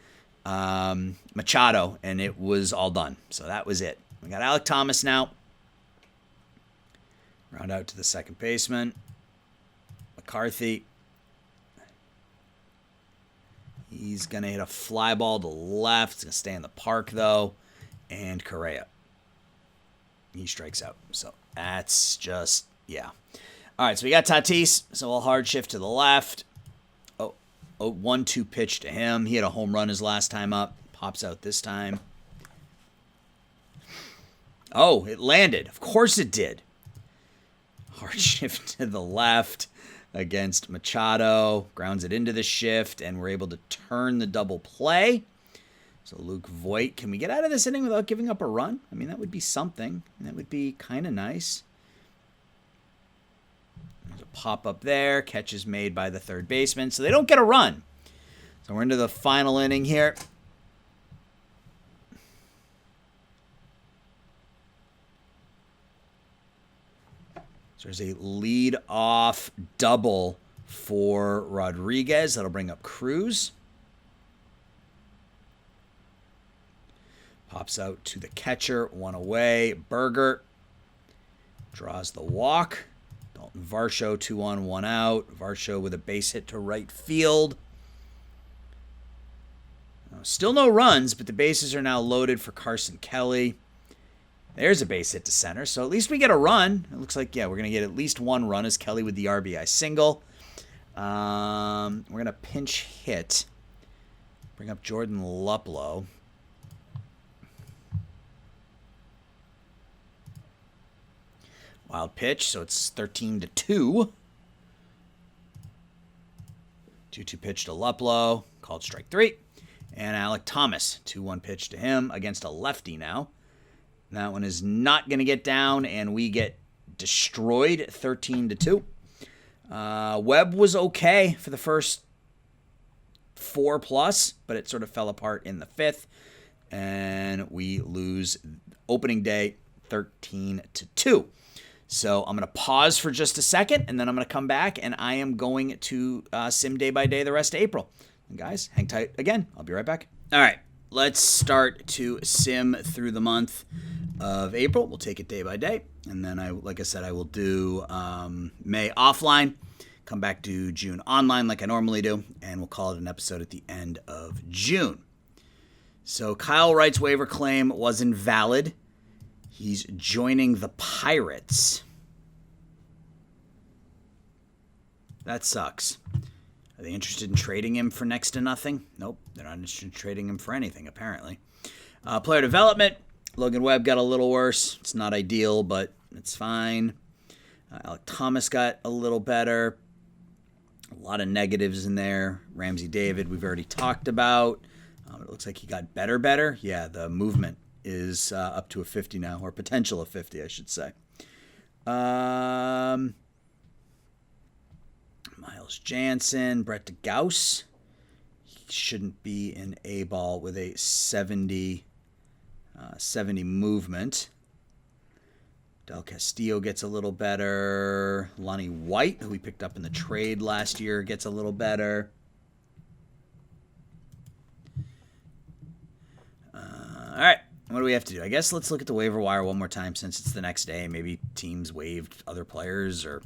Machado, and it was all done. So that was it. We got Alek Thomas now. Round out to the second baseman. McCarthy. He's going to hit a fly ball to left. It's going to stay in the park, though. And Correa. He strikes out. So that's just, yeah. All right, so we got Tatis. So we'll hard shift to the left. 1-2 pitch to him. He had a home run his last time up. Pops out this time. Oh, it landed. Of course it did. Hard shift to the left against Machado. Grounds it into the shift, and we're able to turn the double play. So Luke Voit, can we get out of this inning without giving up a run? I mean, that would be something. That would be kind of nice. There's a pop up there. Catch is made by the third baseman, so they don't get a run. So we're into the final inning here. So there's a lead-off double for Rodriguez. That'll bring up Cruz. Pops out to the catcher. 1 away. Berger draws the walk. Dalton Varsho, 2 on, 1 out. Varsho with a base hit to right field. Still no runs, but the bases are now loaded for Carson Kelly. There's a base hit to center, so at least we get a run. It looks like, yeah, we're going to get at least 1 run as Kelly with the RBI single. We're going to pinch hit. Bring up Jordan Luplow. Wild pitch, so it's 13-2. 2-2 pitch to Luplow, called strike 3. And Alek Thomas, 2-1 pitch to him against a lefty now. That one is not going to get down, and we get destroyed 13-2. Webb was okay for the first 4+, but it sort of fell apart in the 5th, and we lose opening day 13-2. So I'm going to pause for just a second, and then I'm going to come back, and I am going to sim day by day the rest of April. And guys, hang tight again. I'll be right back. All right, let's start to sim through the month of April. We'll take it day by day, and then like I said, I will do May offline, come back to June online like I normally do, and we'll call it an episode at the end of June. So Kyle Wright's waiver claim was invalid. He's joining the Pirates. That sucks. Are they interested in trading him for next to nothing? Nope, they're not interested in trading him for anything, apparently. Player development. Logan Webb got a little worse. It's not ideal, but it's fine. Alec Thomas got a little better. A lot of negatives in there. Ramsey David, we've already talked about. It looks like he got better. Yeah, the movement is up to a 50 now, or potential of 50, I should say. Miles Jansen, Brett DeGauss. He shouldn't be in A-ball with a 70 movement. Del Castillo gets a little better. Lonnie White, who we picked up in the trade last year, gets a little better. All right. What do we have to do? I guess let's look at the waiver wire one more time since it's the next day. Maybe teams waived other players or...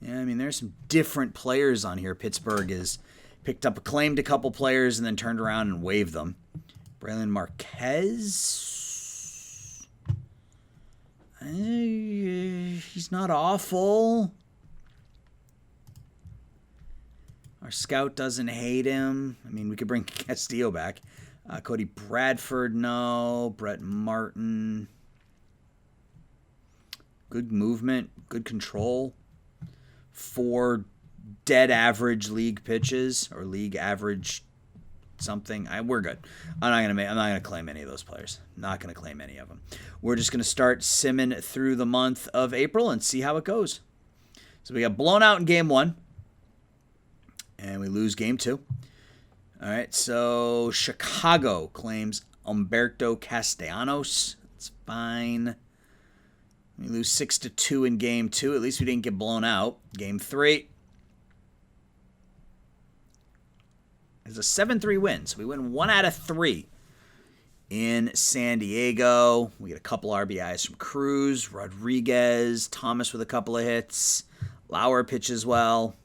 Yeah, I mean, there's some different players on here. Pittsburgh has picked up, claimed a couple players and then turned around and waived them. Braylon Marquez. He's not awful. Our scout doesn't hate him. I mean, we could bring Castillo back. Cody Bradford, no. Brett Martin. Good movement, good control. 4 dead average league pitches or league average something. We're good. I'm not gonna claim any of those players. Not gonna claim any of them. We're just gonna start simming through the month of April and see how it goes. So we got blown out in game 1, and we lose game 2. All right, so Chicago claims Humberto Castellanos. That's fine. We lose 6-2 in game 2. At least we didn't get blown out. Game 3 is a 7-3 win. So we win 1 out of 3 in San Diego. We get a couple RBIs from Cruz, Rodriguez, Thomas with a couple of hits. Lauer pitches well.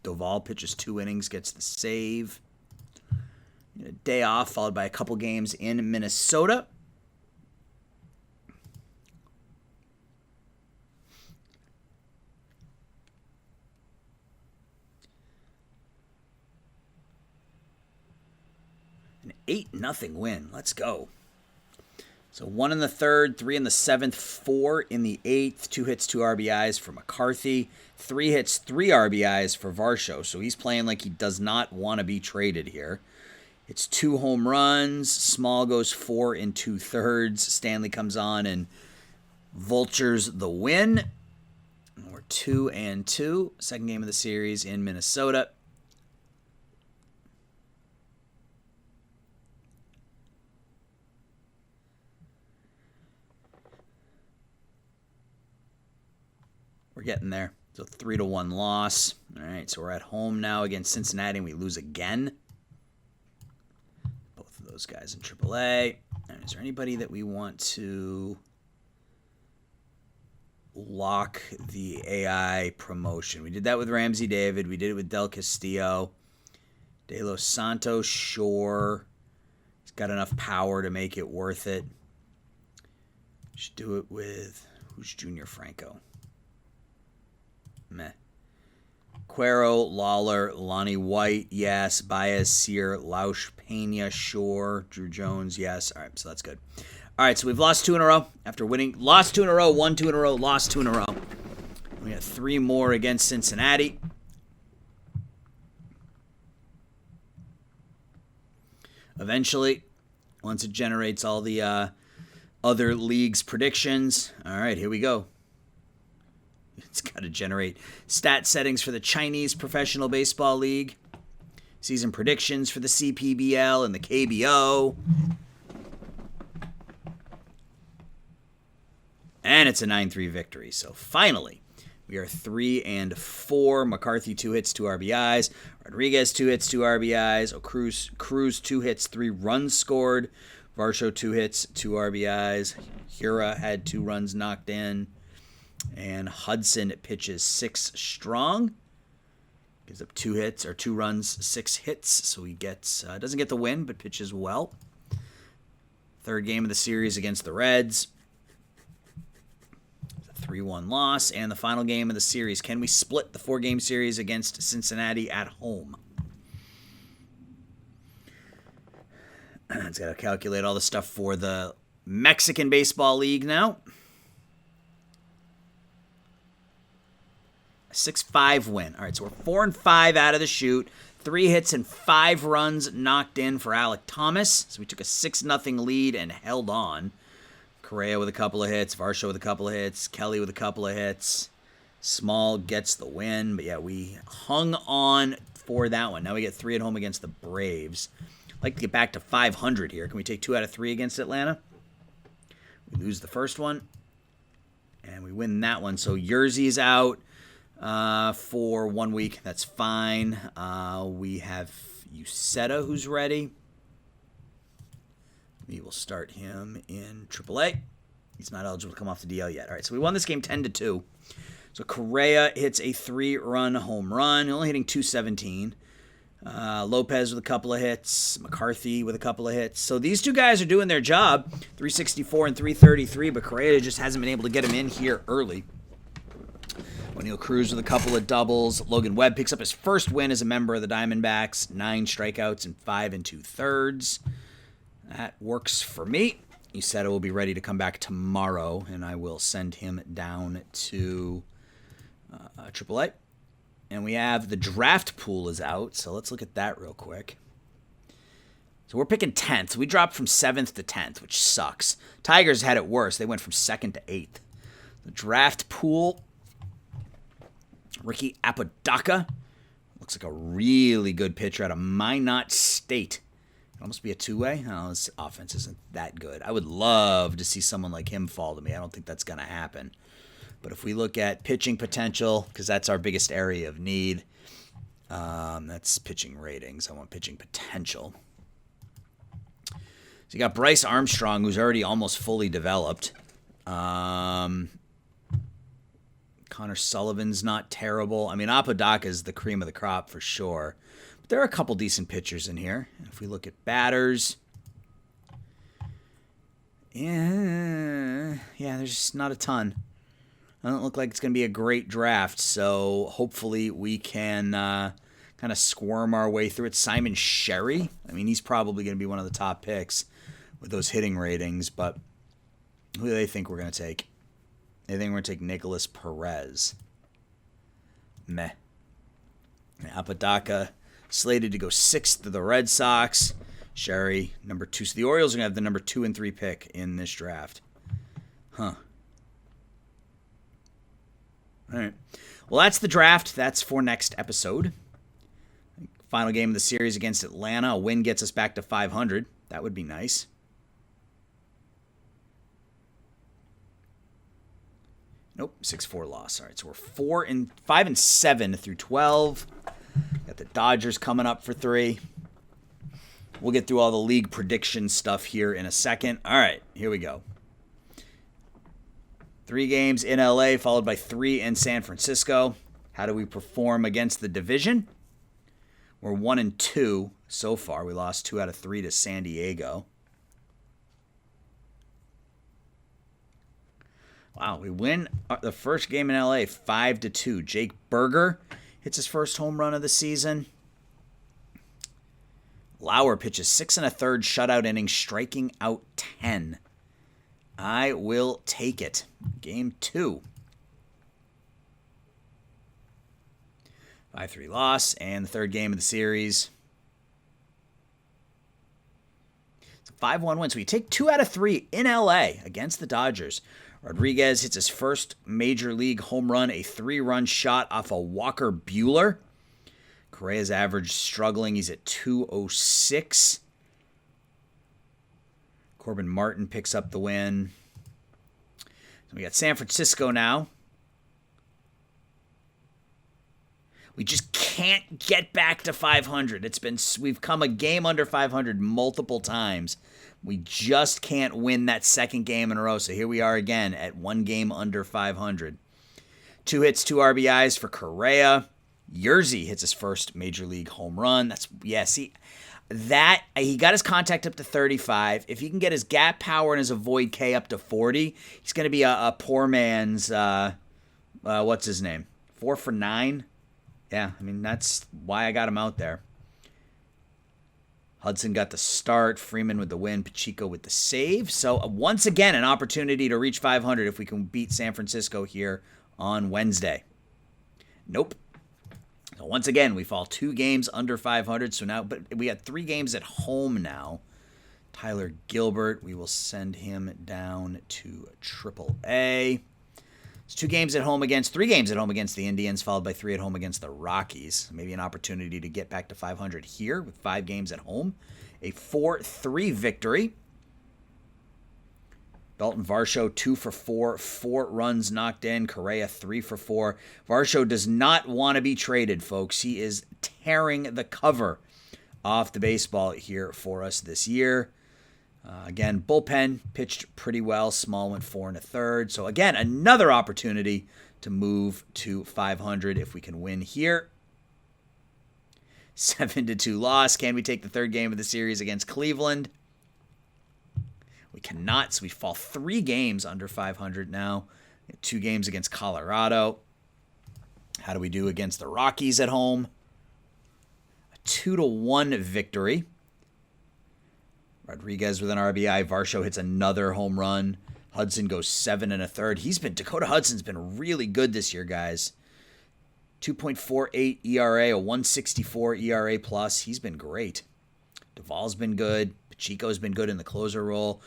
Doval pitches 2 innings, gets the save. A day off followed by a couple games in Minnesota. An 8-0 win. Let's go. So 1 in the 3rd, 3 in the 7th, 4 in the 8th, 2 hits, 2 RBIs for McCarthy, 3 hits, 3 RBIs for Varsho. So he's playing like he does not want to be traded here. It's 2 home runs. Small goes 4 in 2/3. Stanley comes on and vultures the win. We're 2-2. Second game of the series in Minnesota. We're getting there. So 3-1 loss. All right, so we're at home now against Cincinnati, and we lose again. Both of those guys in AAA. And is there anybody that we want to lock the AI promotion? We did that with Ramsey David. We did it with Del Castillo. De Los Santos, sure. He's got enough power to make it worth it. Should do it with, who's Junior Franco? Meh. Cuero, Lawler, Lonnie White, yes. Baez, Sear, Lausch, Pena, sure. Drew Jones, yes. All right, so that's good. All right, so we've lost 2 in a row after winning. Lost 2 in a row, won 2 in a row, lost 2 in a row. We got 3 more against Cincinnati. Eventually, once it generates all the other leagues' predictions. All right, here we go. It's got to generate stat settings for the Chinese Professional Baseball League. Season predictions for the CPBL and the KBO. And it's a 9-3 victory. So finally, we are 3-4. McCarthy 2 hits, 2 RBIs. Rodriguez 2 hits, 2 RBIs. Cruz 2 hits, 3 runs scored. Varsho 2 hits, 2 RBIs. Hira had 2 runs knocked in. And Hudson pitches 6 strong. Gives up 2 hits, or 2 runs, 6 hits. So he doesn't get the win, but pitches well. Third game of the series against the Reds. 3-1 loss. And the final game of the series. Can we split the 4-game series against Cincinnati at home? It's got to calculate all the stuff for the Mexican Baseball League now. 6-5 win. All right, so we're 4-5 out of the chute. 3 hits and 5 runs knocked in for Alek Thomas. So we took a 6-0 lead and held on. Correa with a couple of hits. Varsho with a couple of hits. Kelly with a couple of hits. Small gets the win. But yeah, we hung on for that one. Now we get 3 at home against the Braves. I'd like to get back to 500 here. Can we take 2 out of 3 against Atlanta? We lose the first one. And we win that one. So Yerzy out for 1 week. That's fine. We have Uceta who's ready. We will start him in AAA. He's not eligible to come off the DL yet. All right, so we won this game 10-2. So Correa hits a 3-run home run, only hitting .217. Lopez with a couple of hits. McCarthy with a couple of hits. So these 2 guys are doing their job, 364 and 333, but Correa just hasn't been able to get him in here early. O'Neal Cruz with a couple of doubles. Logan Webb picks up his first win as a member of the Diamondbacks. 9 strikeouts and 5 2/3. That works for me. Uceta will be ready to come back tomorrow, and I will send him down to AAA. And we have the draft pool is out, so let's look at that real quick. So we're picking 10th. We dropped from 7th to 10th, which sucks. Tigers had it worse. They went from 2nd to 8th. The draft pool, Ricky Apodaca. Looks like a really good pitcher out of Minot State. Almost be a 2-way. Oh, this offense isn't that good. I would love to see someone like him fall to me. I don't think that's going to happen. But if we look at pitching potential, because that's our biggest area of need, that's pitching ratings. I want pitching potential. So you got Bryce Armstrong, who's already almost fully developed. Connor Sullivan's not terrible. I mean, Apodaca is the cream of the crop for sure. There are a couple decent pitchers in here. If we look at batters, yeah, there's just not a ton. It doesn't look like it's going to be a great draft, so hopefully we can kind of squirm our way through it. Simon Sherry, I mean, he's probably going to be one of the top picks with those hitting ratings, but who do they think we're going to take? They think we're going to take Nicholas Perez. Meh. Apodaca slated to go 6th to the Red Sox. Sherry, number 2. So the Orioles are going to have the number 2 and 3 pick in this draft. Huh. All right. Well, that's the draft. That's for next episode. Final game of the series against Atlanta. A win gets us back to 500. That would be nice. Nope, 6-4 loss. All right, so we're 5-7 through 12. Got the Dodgers coming up for 3. We'll get through all the league prediction stuff here in a second. All right, here we go. 3 games in LA, followed by 3 in San Francisco. How do we perform against the division? We're 1-2 so far. We lost 2 out of 3 to San Diego. Wow, we win the first game in LA 5-2. Jake Berger hits his first home run of the season. Lauer pitches 6 1/3 shutout innings, striking out 10. I will take it. Game 2. 5-3 loss, and the third game of the series. It's a 5-1 win. So we take 2 out of 3 in LA against the Dodgers. Rodriguez hits his first major league home run, a 3-run shot off a Walker Buehler. Correa's average struggling. He's at 206. Corbin Martin picks up the win. So we got San Francisco now. We just can't get back to 500. We've come a game under 500 multiple times. We just can't win that second game in a row. So here we are again at 1 game under 500. 2 hits, 2 RBIs for Correa. Yerzy hits his first major league home run. He got his contact up to 35. If he can get his gap power and his avoid K up to 40, he's going to be a poor man's, what's his name? 4 for 9? Yeah, I mean, that's why I got him out there. Hudson got the start. Freeman with the win. Pacheco with the save. So once again, an opportunity to reach 500 if we can beat San Francisco here on Wednesday. Nope. So once again, we fall 2 games under 500. So now, but we got 3 games at home now. Tyler Gilbert, we will send him down to AAA. It's 3 games at home against the Indians, followed by 3 at home against the Rockies. Maybe an opportunity to get back to 500 here with 5 games at home. A 4-3 victory. Dalton Varsho 2 for 4, 4 runs knocked in. Correa 3 for 4. Varsho does not want to be traded, folks. He is tearing the cover off the baseball here for us this year. Again, bullpen pitched pretty well. Small went 4 1/3. So again, another opportunity to move to 500 if we can win here. 7-2 loss. Can we take the 3rd game of the series against Cleveland? We cannot, so we fall 3 games under 500 now. 2 games against Colorado. How do we do against the Rockies at home? A 2-1 victory. Rodriguez with an RBI. Varsho hits another home run. Hudson goes 7 1/3. Dakota Hudson's been really good this year, guys. 2.48 ERA, a 164 ERA plus. He's been great. Duvall's been good. Pacheco's been good in the closer role.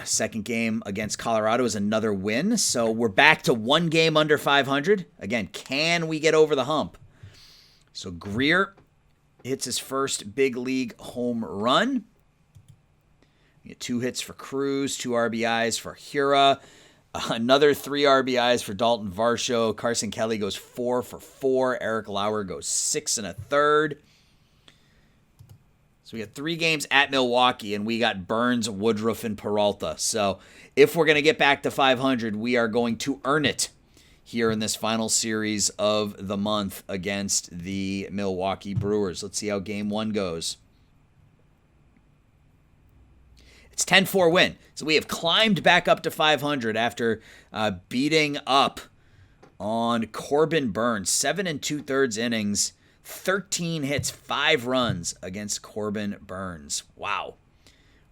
Second game against Colorado is another win. So we're back to 1 game under 500. Again, can we get over the hump? So Greer hits his first big league home run. We get 2 hits for Cruz, 2 RBIs for Hura, another 3 RBIs for Dalton Varsho. Carson Kelly goes 4 for 4. Eric Lauer goes 6 1/3. So we got 3 games at Milwaukee, and we got Burns, Woodruff, and Peralta. So if we're going to get back to 500, we are going to earn it here in this final series of the month against the Milwaukee Brewers. Let's see how game 1 goes. It's 10-4 win. So we have climbed back up to 500 after beating up on Corbin Burns. 7 2/3 innings, 13 hits, 5 runs against Corbin Burns. Wow.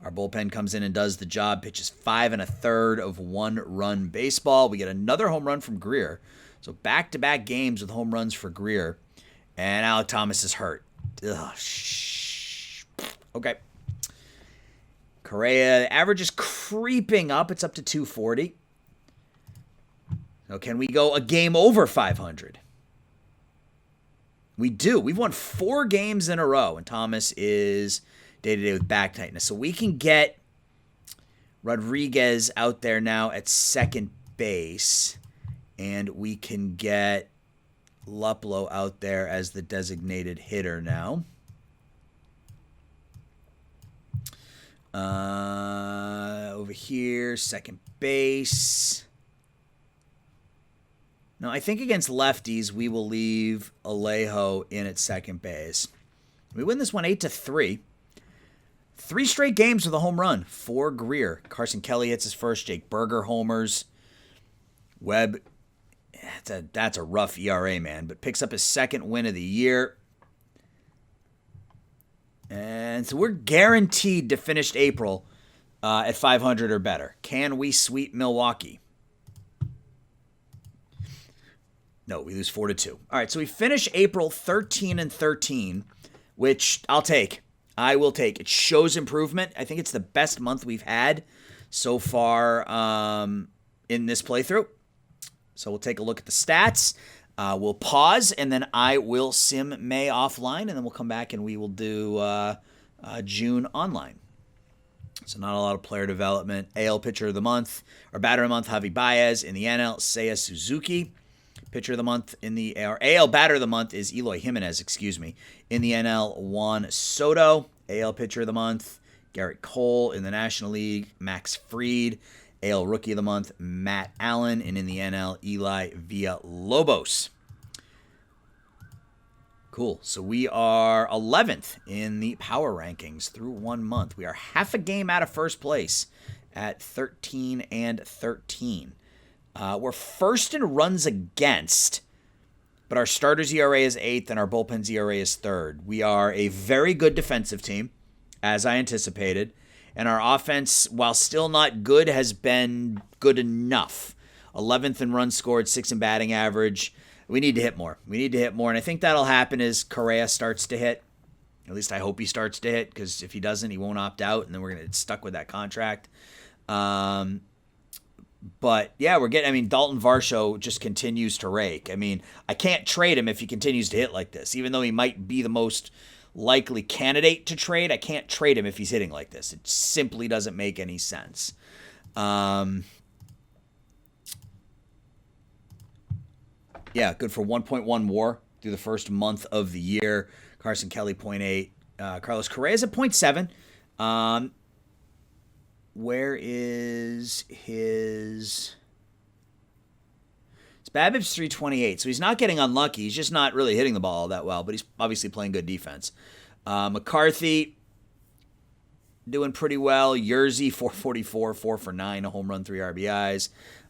Our bullpen comes in and does the job, pitches 5 1/3 of 1-run baseball. We get another home run from Greer. So back-to-back games with home runs for Greer. And Alek Thomas is hurt. Okay. Correa, the average is creeping up. It's up to 240. So can we go a game over 500? We do. We've won 4 games in a row, and Thomas is day-to-day with back tightness. So we can get Rodriguez out there now at second base, and we can get Luplow out there as the designated hitter now. Over here, second base. No, I think against lefties, we will leave Alejo in at second base. We win this one 8-3. 3 straight games with a home run for Greer. Carson Kelly hits his first. Jake Berger homers. Webb, that's a rough ERA, man, but picks up his 2nd win of the year. And so we're guaranteed to finish April at 500 or better. Can we sweep Milwaukee? No, we lose 4-2. All right, so we finish April 13-13, which I'll take. I will take. It shows improvement. I think it's the best month we've had so far in this playthrough. So we'll take a look at the stats. We'll pause, and then I will sim May offline, and then we'll come back and we will do June online. So not a lot of player development. AL pitcher of the month, or batter of the month, Javi Baez. In the NL, Seiya Suzuki. Pitcher of the month or AL batter of the month is Eloy Jimenez, In the NL, Juan Soto. AL pitcher of the month, Garrett Cole. In the National League, Max Fried. AL rookie of the month, Matt Allen. And in the NL, Eli Villalobos. Cool. So we are 11th in the power rankings through 1 month. We are half a game out of first place at 13-13. We're first in runs against, but our starters ERA is 8th and our bullpen's ERA is 3rd. We are a very good defensive team, as I anticipated, and our offense, while still not good, has been good enough. 11th in runs scored, 6th in batting average. We need to hit more. And I think that'll happen as Correa starts to hit. At least I hope he starts to hit, because if he doesn't, he won't opt out, and then we're going to get stuck with that contract. But, yeah, Dalton Varsho just continues to rake. I can't trade him if he continues to hit like this. Even though he might be the most likely candidate to trade, I can't trade him if he's hitting like this. It simply doesn't make any sense. Yeah, good for 1.1 WAR through the first month of the year. Carson Kelly, 0.8. Carlos Correa is at 0.7. Where is his... His BABIP's 328, so he's not getting unlucky. He's just not really hitting the ball all that well, but he's obviously playing good defense. McCarthy, doing pretty well. Yerzy, 444, 4 for 9, a home run, 3 RBIs.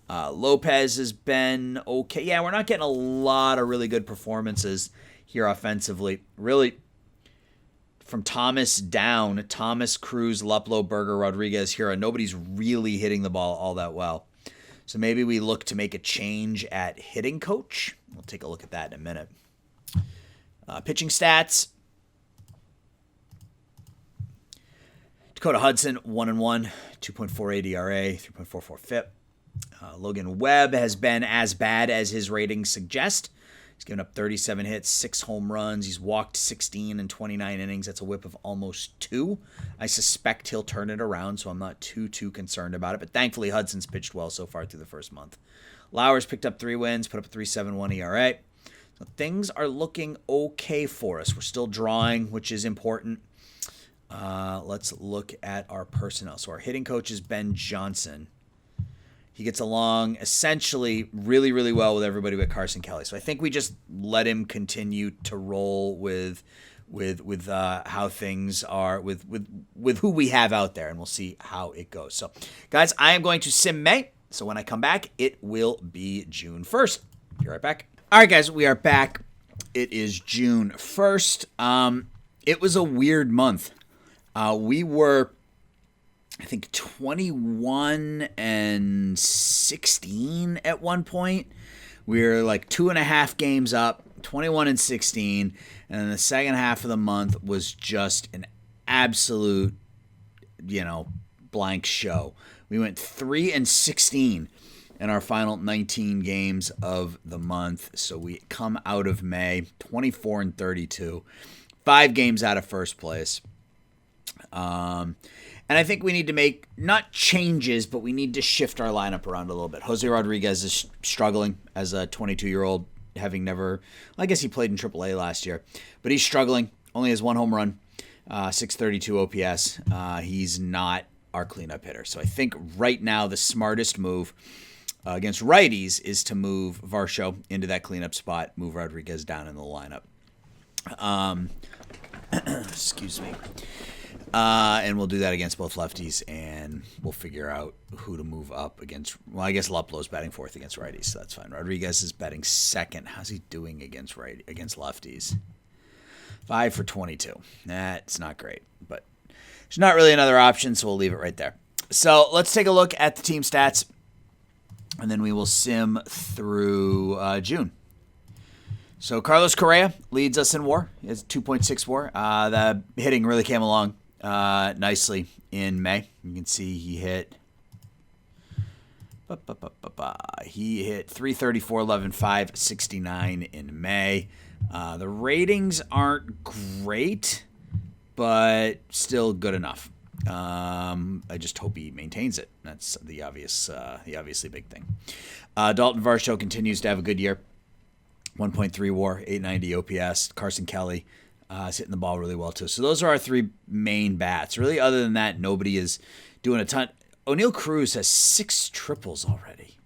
Lopez has been okay. Yeah, we're not getting a lot of really good performances here offensively. Really, from Thomas down, Thomas, Cruz, Luplow, Berger, Rodriguez, Hira, nobody's really hitting the ball all that well. So maybe we look to make a change at hitting coach. We'll take a look at that in a minute. Pitching stats. Dakota Hudson, 1-1, 2.48 ERA, 3.44 FIP. Logan Webb has been as bad as his ratings suggest. He's given up 37 hits, 6 home runs. He's walked 16 in 29 innings. That's a whip of almost 2. I suspect he'll turn it around, so I'm not too concerned about it. But thankfully, Hudson's pitched well so far through the first month. Lauer's picked up 3 wins, put up a 3.71 ERA. So things are looking okay for us. We're still drawing, which is important. Let's look at our personnel. So our hitting coach is Ben Johnson. He gets along essentially really, really well with everybody but Carson Kelly. So I think we just let him continue to roll with how things are with who we have out there, and we'll see how it goes. So, guys, I am going to sim May. So when I come back, it will be June 1st. Be right back. All right, guys, we are back. It is June 1st. It was a weird month. We were, I think, 21-16 at one point. We were like 2.5 games up, 21-16, and then the second half of the month was just an absolute, blank show. We went 3-16 in our final 19 games of the month. So we come out of May 24-32, 5 games out of first place. And I think we need to make, not changes, but we need to shift our lineup around a little bit. Jose Rodriguez is struggling as a 22-year-old, having never, I guess he played in AAA last year, but he's struggling. Only has 1 home run, 632 OPS. He's not our cleanup hitter. So I think right now the smartest move against righties is to move Varsho into that cleanup spot, move Rodriguez down in the lineup. Excuse me. And we'll do that against both lefties, and we'll figure out who to move up against. Well, I guess Luplow's batting 4th against righties, so that's fine. Rodriguez is batting 2nd. How's he doing against lefties? 5 for 22. That's not great, but there's not really another option, so we'll leave it right there. So let's take a look at the team stats, and then we will sim through June. So Carlos Correa leads us in WAR. He has 2.6 WAR. The hitting really came along nicely in May. You can see he hit He hit 334, 11, 5, 69 in May. The ratings aren't great, but still good enough. I just hope he maintains it. That's the obviously big thing. Dalton Varsho continues to have a good year. 1.3 WAR, 890 OPS. Carson Kelly is hitting the ball really well too. So those are our three main bats. Really, other than that, nobody is doing a ton. O'Neal Cruz has 6 triples already.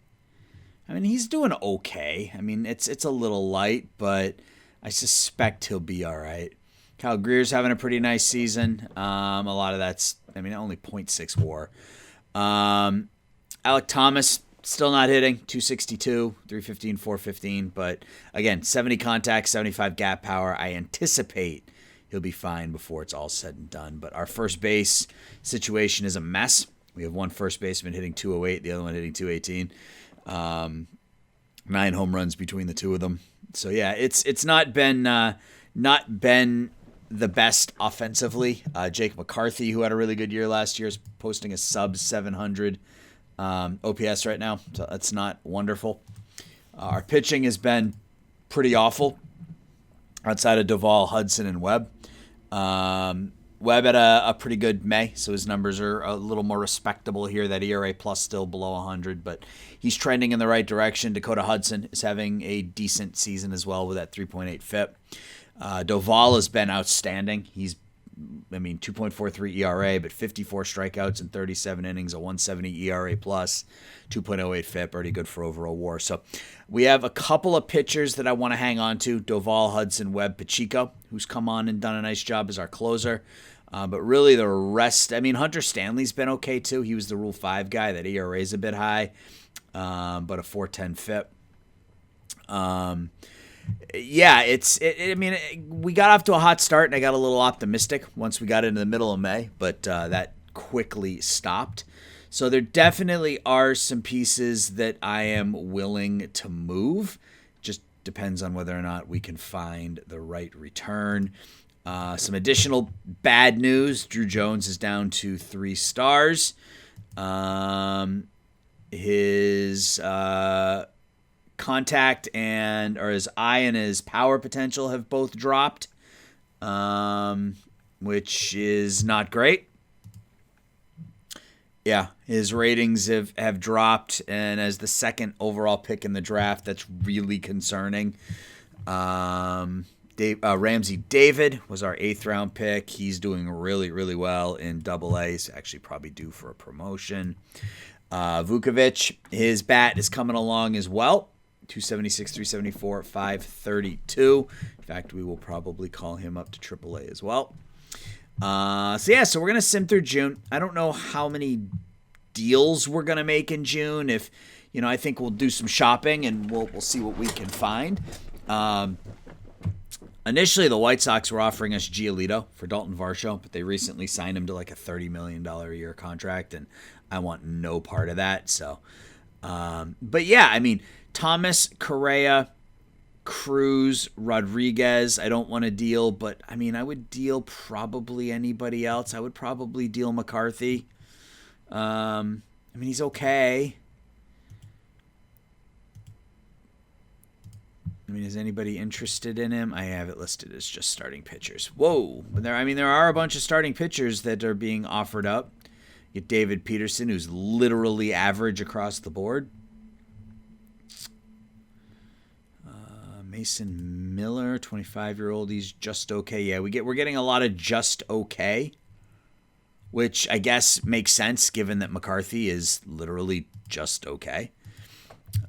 I mean, he's doing okay. I mean, it's a little light, but I suspect he'll be all right. Kyle Greer's having a pretty nice season. A lot of that's, I mean, only 0.6 WAR. Alek Thomas still not hitting, 262, 315, 415. But again, 70 contacts, 75 gap power. I anticipate he'll be fine before it's all said and done. But our first base situation is a mess. We have one first baseman hitting 208, the other one hitting 218. 9 home runs between the two of them. So yeah, it's not been the best offensively. Jake McCarthy, who had a really good year last year, is posting a sub 700 OPS right now. So that's not wonderful. Our pitching has been pretty awful outside of Duvall, Hudson, and Webb. Webb had a pretty good May, so his numbers are a little more respectable here. That ERA plus still below 100, but he's trending in the right direction. Dakota Hudson is having a decent season as well with that 3.8 FIP. Duvall has been outstanding. He's, 2.43 ERA, but 54 strikeouts in 37 innings, a 170 ERA plus, 2.08 FIP, already good for overall WAR. So we have a couple of pitchers that I want to hang on to: Duvall, Hudson, Webb, Pacheco, who's come on and done a nice job as our closer. But really the rest, Hunter Stanley's been okay too. He was the Rule 5 guy. That ERA is a bit high, but a 4.10 FIP. We got off to a hot start, and I got a little optimistic once we got into the middle of May, but that quickly stopped. So there definitely are some pieces that I am willing to move. Just depends on whether or not we can find the right return. Some additional bad news: Drew Jones is down to 3 stars. His contact or his eye and his power potential have both dropped, which is not great. Yeah, his ratings have dropped, and as the second overall pick in the draft, that's really concerning. Ramsey David was our 8th round pick. He's doing really, really well in Double-A. He's actually probably due for a promotion. Vukovic, his bat is coming along as well. 276, 374, 532. In fact, we will probably call him up to AAA as well. So we're going to sim through June. I don't know how many deals we're going to make in June. If, I think we'll do some shopping and we'll see what we can find. Initially, the White Sox were offering us Giolito for Dalton Varsho, but they recently signed him to like a $30 million a year contract, and I want no part of that. So, Thomas, Correa, Cruz, Rodriguez, I don't want to deal, but I would deal probably anybody else. I would probably deal McCarthy. He's okay. Is anybody interested in him? I have it listed as just starting pitchers. Whoa. But there are a bunch of starting pitchers that are being offered up. You get David Peterson, who's literally average across the board. Mason Miller, 25-year-old, he's just okay. Yeah, we're getting a lot of just okay, which I guess makes sense given that McCarthy is literally just okay.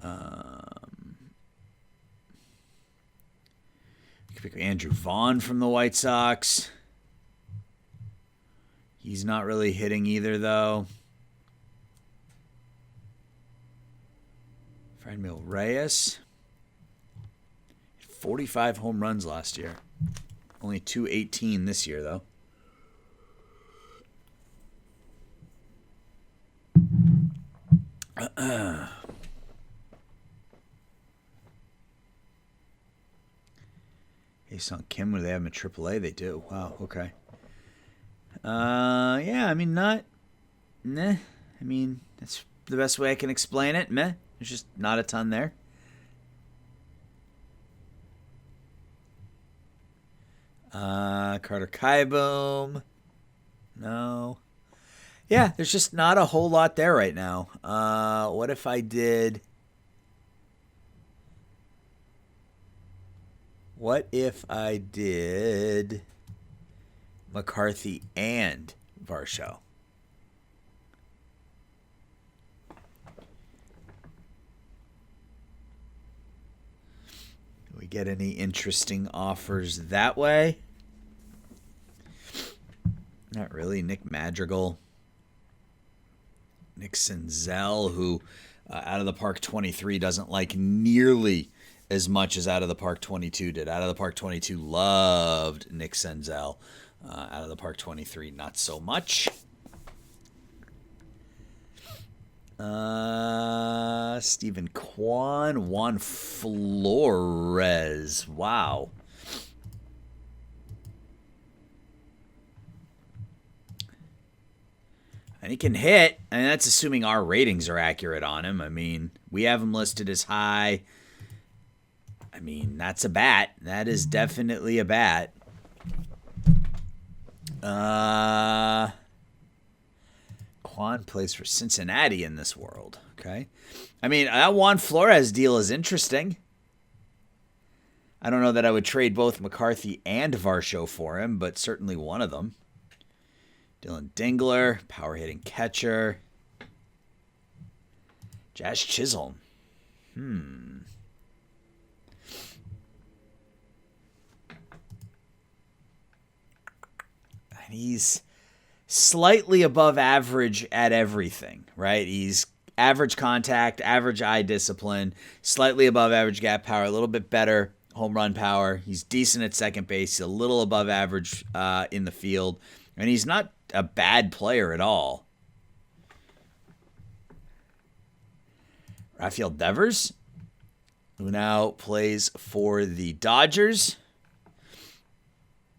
You could pick Andrew Vaughn from the White Sox. He's not really hitting either, though. Franmil Reyes. 45 home runs last year. Only 218 this year, though. Hey, Sung Kim, do they have him at AAA? They do. Wow, okay. That's the best way I can explain it. Meh. There's just not a ton there. Carter Kaiboom. No. Yeah, there's just not a whole lot there right now. What if I did... McCarthy and Varsho? Do we get any interesting offers that way? Not really. Nick Madrigal. Nick Senzel, who out of the Park 23 doesn't like nearly as much as Out of the Park 22 did. Out of the Park 22 loved Nick Senzel. Out of the Park 23, not so much. Stephen Kwan, Juan Flores. Wow. And he can hit, and that's assuming our ratings are accurate on him. I mean, we have him listed as high. I mean, that's a bat. That is definitely a bat. Quan plays for Cincinnati in this world. Okay. I mean, that Juan Flores deal is interesting. I don't know that I would trade both McCarthy and Varsho for him, but certainly one of them. Dylan Dingler, power hitting catcher. Jazz Chisholm. And he's slightly above average at everything, right? He's average contact, average eye discipline, slightly above average gap power, a little bit better home run power. He's decent at second base, a little above average in the field, and he's not a bad player at all. Rafael Devers, who now plays for the Dodgers.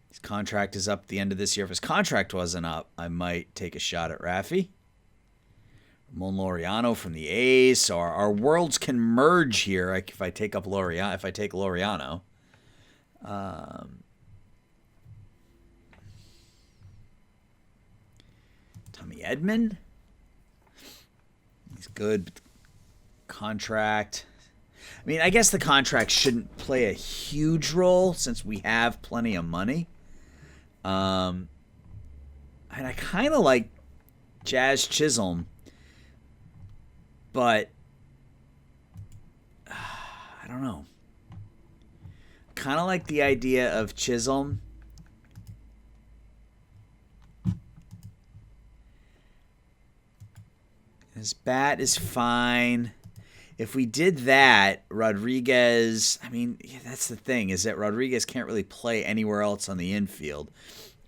His contract is up at the end of this year. If his contract wasn't up, I might take a shot at Rafi. Ramon Laureano from the A's. So our worlds can merge here if I take Laureano. Tommy Edman. He's good. Contract. I mean, I guess the contract shouldn't play a huge role since we have plenty of money. And I kind of like Jazz Chisholm, but I don't know. Kind of like the idea of Chisholm. His bat is fine. If we did that, Rodriguez, I mean, that's the thing, is that Rodriguez can't really play anywhere else on the infield,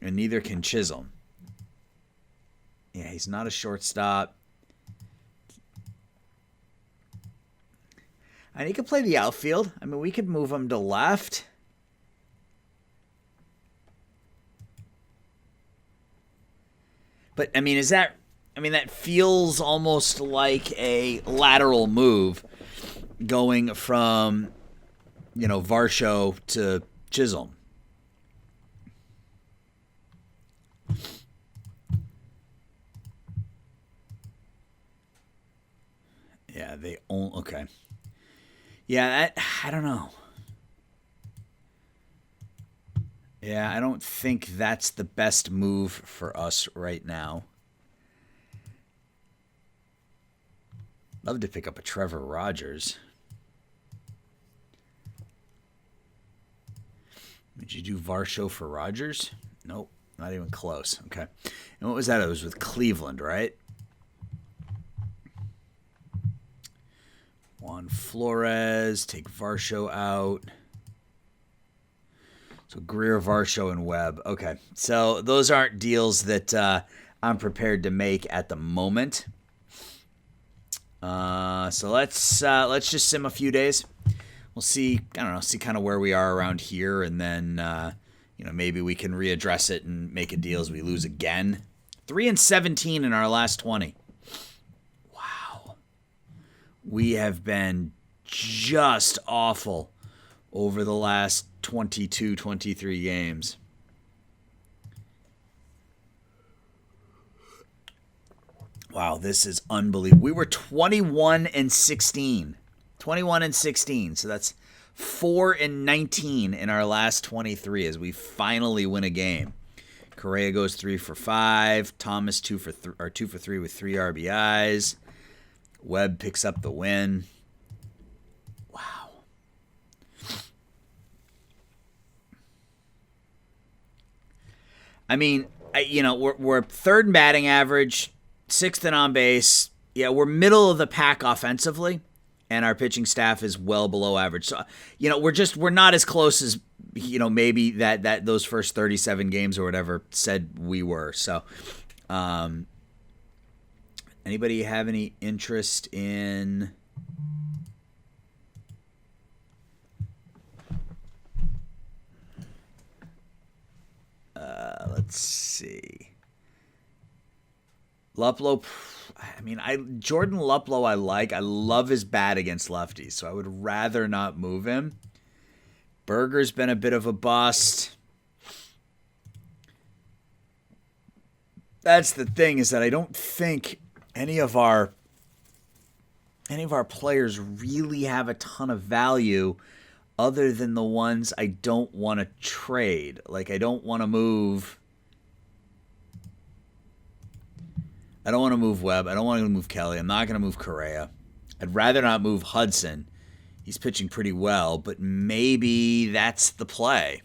and neither can Chisholm. Yeah, he's not a shortstop. And he could play the outfield. I mean, we could move him to left. But, I mean, that feels almost like a lateral move going from, Varsho to Chisholm. Yeah, okay. Yeah, I don't know. Yeah, I don't think that's the best move for us right now. Love to pick up a Trevor Rogers. Did you do Varsho for Rogers? Nope, not even close. Okay. And what was that? It was with Cleveland, right? Juan Flores, take Varsho out. So Greer, Varsho, and Webb. Okay. So those aren't deals that I'm prepared to make at the moment. So let's just sim a few days. We'll see, see kind of where we are around here, and then, maybe we can readdress it and make a deal as we lose again. 3-17 in our last 20. Wow. We have been just awful over the last 22, 23 games. Wow, this is unbelievable. We were 21-16. 21-16. So that's 4-19 in our last 23 as we finally win a game. Correa goes 3 for 5. Thomas 2 for 3 with 3 RBIs. Webb picks up the win. Wow. I mean, we're third in batting average, 6th in on base. Yeah, we're middle of the pack offensively, and our pitching staff is well below average. So, we're not as close as maybe that those first 37 games or whatever said we were. So, anybody have any interest in let's see. Luplow, Jordan Luplow I like. I love his bat against lefties, so I would rather not move him. Berger's been a bit of a bust. That's the thing, is that I don't think any of our players really have a ton of value other than the ones I don't want to trade. Like, I don't want to move Webb. I don't want to move Kelly. I'm not going to move Correa. I'd rather not move Hudson. He's pitching pretty well, but maybe that's the play.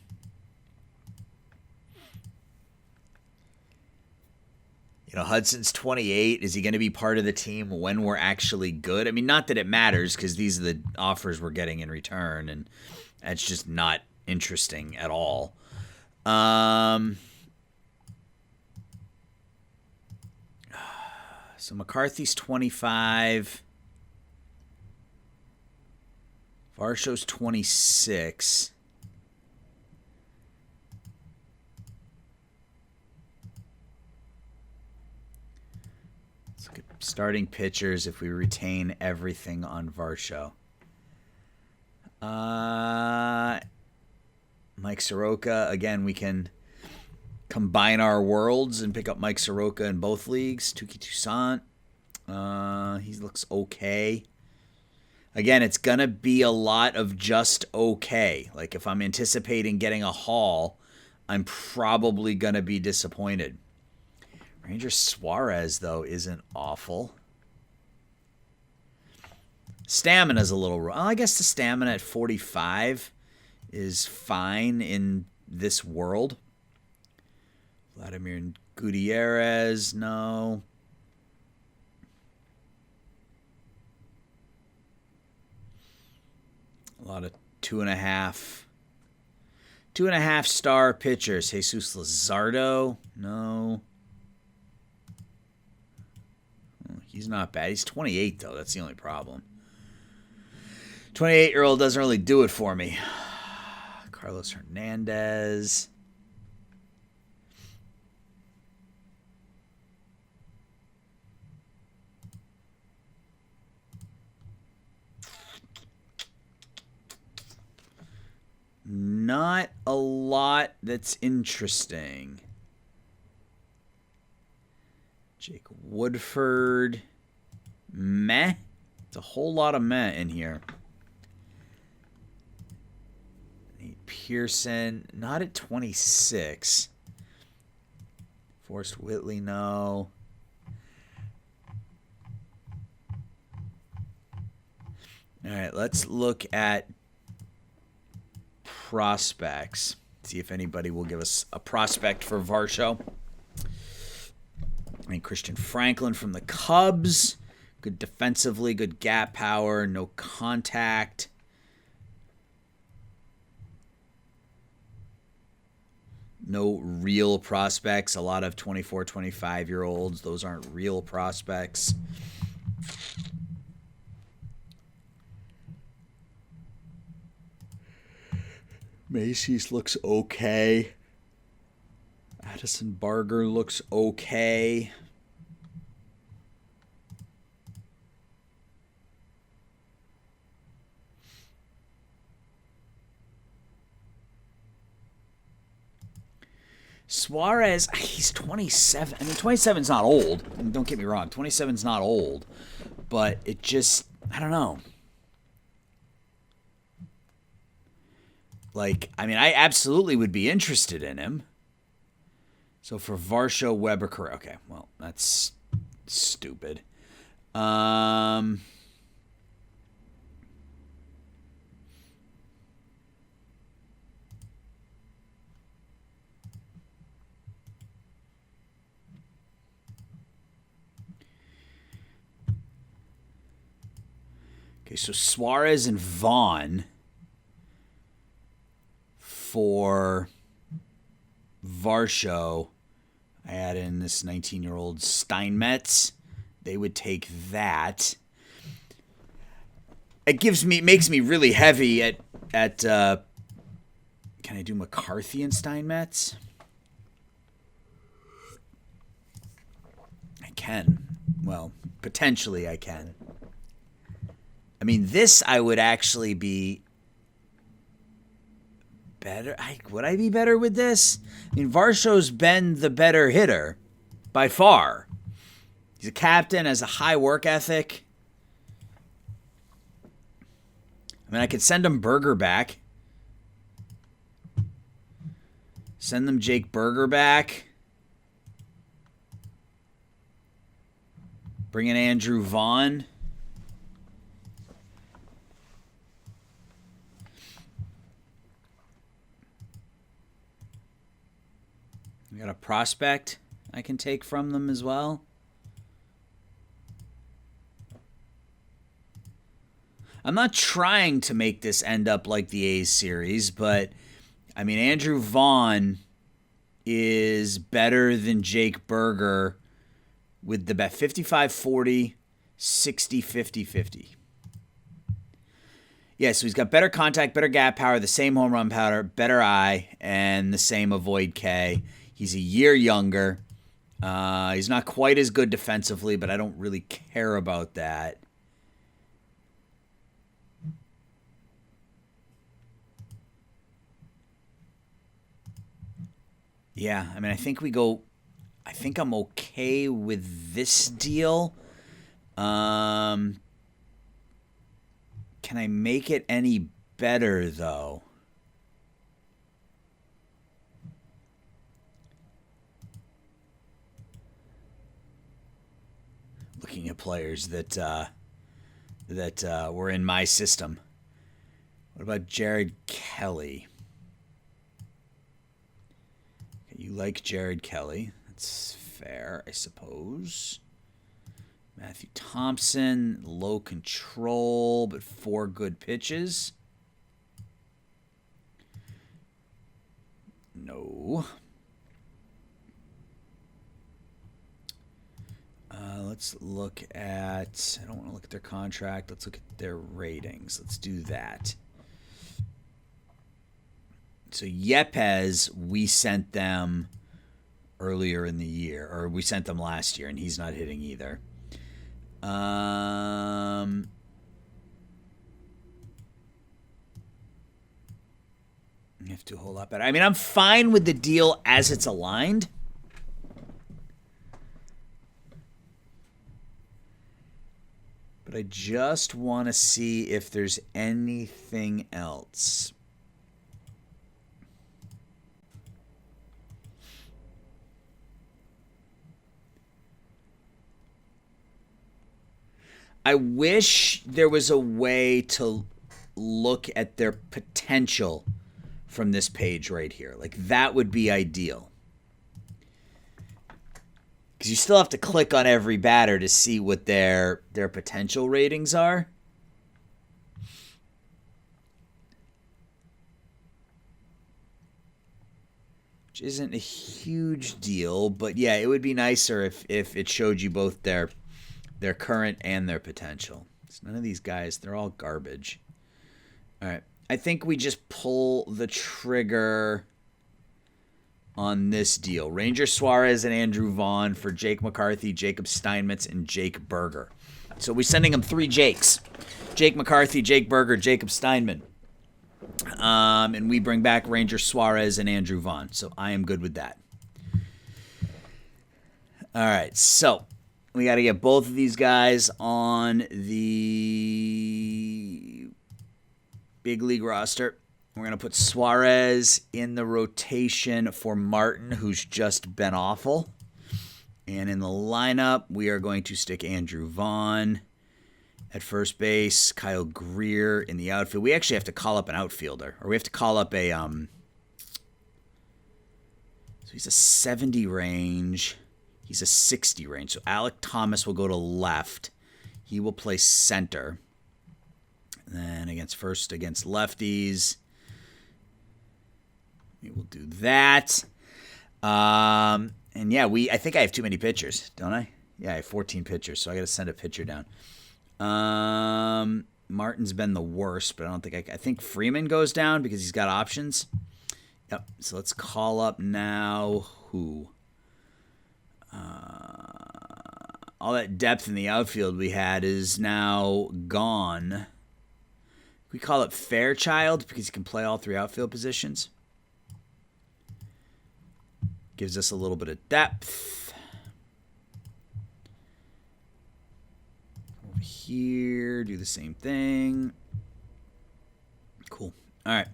Hudson's 28. Is he going to be part of the team when we're actually good? I mean, not that it matters, because these are the offers we're getting in return, and that's just not interesting at all. So McCarthy's 25. Varsho's 26. Let's look at starting pitchers if we retain everything on Varsho. Mike Soroka, again, we can combine our worlds and pick up Mike Soroka in both leagues. Tuki Toussaint, he looks okay. Again, it's going to be a lot of just okay. Like, if I'm anticipating getting a haul, I'm probably going to be disappointed. Ranger Suarez, though, isn't awful. Stamina's a little wrong. I guess the stamina at 45 is fine in this world. Vladimir Gutierrez, no. A lot of 2.5 star pitchers. Jesus Luzardo, no. He's not bad. He's 28, though. That's the only problem. 28-year-old doesn't really do it for me. Carlos Hernandez. Not a lot that's interesting. Jake Woodford. Meh. It's a whole lot of meh in here. Nate Pearson. Not at 26. Forrest Whitley, no. All right, let's look at prospects. See if anybody will give us a prospect for Varsho. I mean, Christian Franklin from the Cubs. Good defensively, good gap power, no contact. No real prospects. A lot of 24, 25-year-olds. Those aren't real prospects. Macy's looks okay. Addison Barger looks okay. Suarez, he's 27. I mean, 27's not old. I mean, don't get me wrong. 27's not old. But it just, I don't know. Like, I mean, I absolutely would be interested in him. So for Varsho, Weber, Correa. Okay, well, that's stupid. Okay, so Suarez and Vaughn for Varsho. I add in this 19-year-old Steinmetz. They would take that. It makes me really heavy at can I do McCarthy and Steinmetz? I can. Well, potentially I can. I mean, this I would actually be better. Would I be better with this? I mean, Varsho's been the better hitter by far. He's a captain, has a high work ethic. I mean, I could send him Berger back. Send them Jake Berger back. Bring in Andrew Vaughn. We got a prospect I can take from them as well. I'm not trying to make this end up like the A's series, but I mean, Andrew Vaughn is better than Jake Berger with the bet 55-40, 60-50-50. Yeah, so he's got better contact, better gap power, the same home run power, better eye, and the same avoid K. He's a year younger. He's not quite as good defensively, but I don't really care about that. Yeah, I mean, I think I'm okay with this deal. Can I make it any better, though? Looking at players that were in my system. What about Jared Kelly? You like Jared Kelly. That's fair, I suppose. Matthew Thompson, low control, but 4 good pitches. No. Let's look at... I don't want to look at their contract. Let's look at their ratings. Let's do that. So Yepes, we sent them earlier in the year, or we sent them last year, and he's not hitting either. You have to do a whole lot better. I mean, I'm fine with the deal as it's aligned. But I just want to see if there's anything else. I wish there was a way to look at their potential from this page right here. Like, that would be ideal. Because you still have to click on every batter to see what their potential ratings are. Which isn't a huge deal, but yeah, it would be nicer if it showed you both their current and their potential. So none of these guys, they're all garbage. All right. I think we just pull the trigger on this deal. Ranger Suarez and Andrew Vaughn for Jake McCarthy, Jacob Steinmetz, and Jake Berger. So we're sending them 3 Jakes. Jake McCarthy, Jake Berger, Jacob Steinman. And we bring back Ranger Suarez and Andrew Vaughn. So I am good with that. All right, so we got to get both of these guys on the big league roster. We're going to put Suarez in the rotation for Martin, who's just been awful. And in the lineup, we are going to stick Andrew Vaughn at first base, Kyle Greer in the outfield. We actually have to call up an outfielder, or we have to call up a so he's a 70 range. He's a 60 range. So Alec Thomas will go to left. He will play center. And then against lefties, we will do that. And yeah, I think I have too many pitchers, don't I? Yeah, I have 14 pitchers, so I got to send a pitcher down. Martin's been the worst, but I don't think I think Freeman goes down because he's got options. Yep. So let's call up now who? All that depth in the outfield we had is now gone. We call it Fairchild because he can play all three outfield positions. Gives us a little bit of depth. Over here, do the same thing. Cool. All right.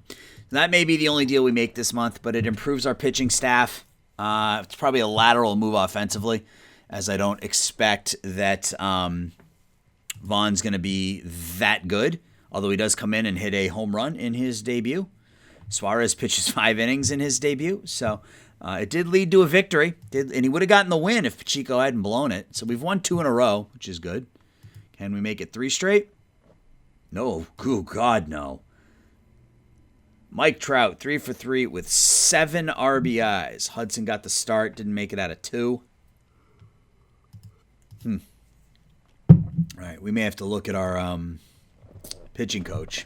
That may be the only deal we make this month, but it improves our pitching staff. It's probably a lateral move offensively, as I don't expect that Vaughn's going to be that good, although he does come in and hit a home run in his debut. Suarez pitches 5 innings in his debut, so it did lead to a victory, and he would have gotten the win if Pacheco hadn't blown it. So we've won 2 in a row, which is good. Can we make it 3 straight? No. Oh, God, no. Mike Trout, 3 for 3 with 7 RBIs. Hudson got the start, didn't make it out of 2. All right, we may have to look at our pitching coach.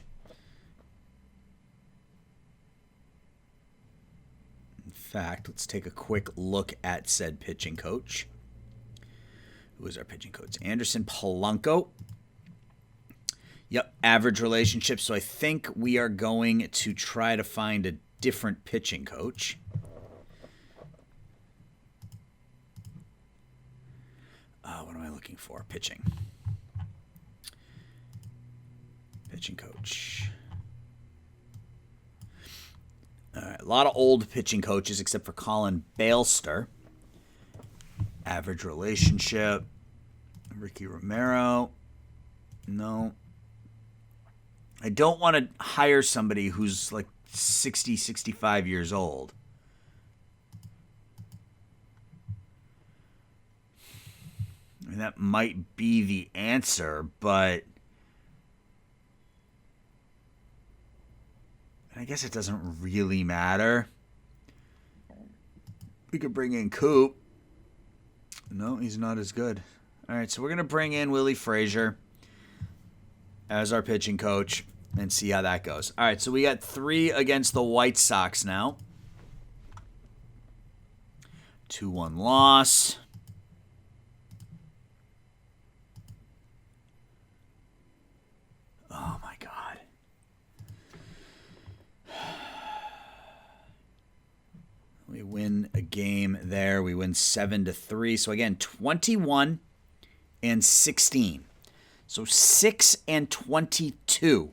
In fact, let's take a quick look at said pitching coach. Who is our pitching coach? Anderson Polanco. Yep, average relationship. So I think we are going to try to find a different pitching coach. What am I looking for? Pitching coach. All right, a lot of old pitching coaches except for Colin Bailster. Average relationship. Ricky Romero. No. I don't want to hire somebody who's like 60, 65 years old. I mean, that might be the answer, but I guess it doesn't really matter. We could bring in Coop. No, he's not as good. All right, so we're going to bring in Willie Frazier as our pitching coach and see how that goes. All right, so we got 3 against the White Sox now. 2-1 loss. Oh, my God. We win a game there. We win 7-3. So, again, 21 and 16. So 6-22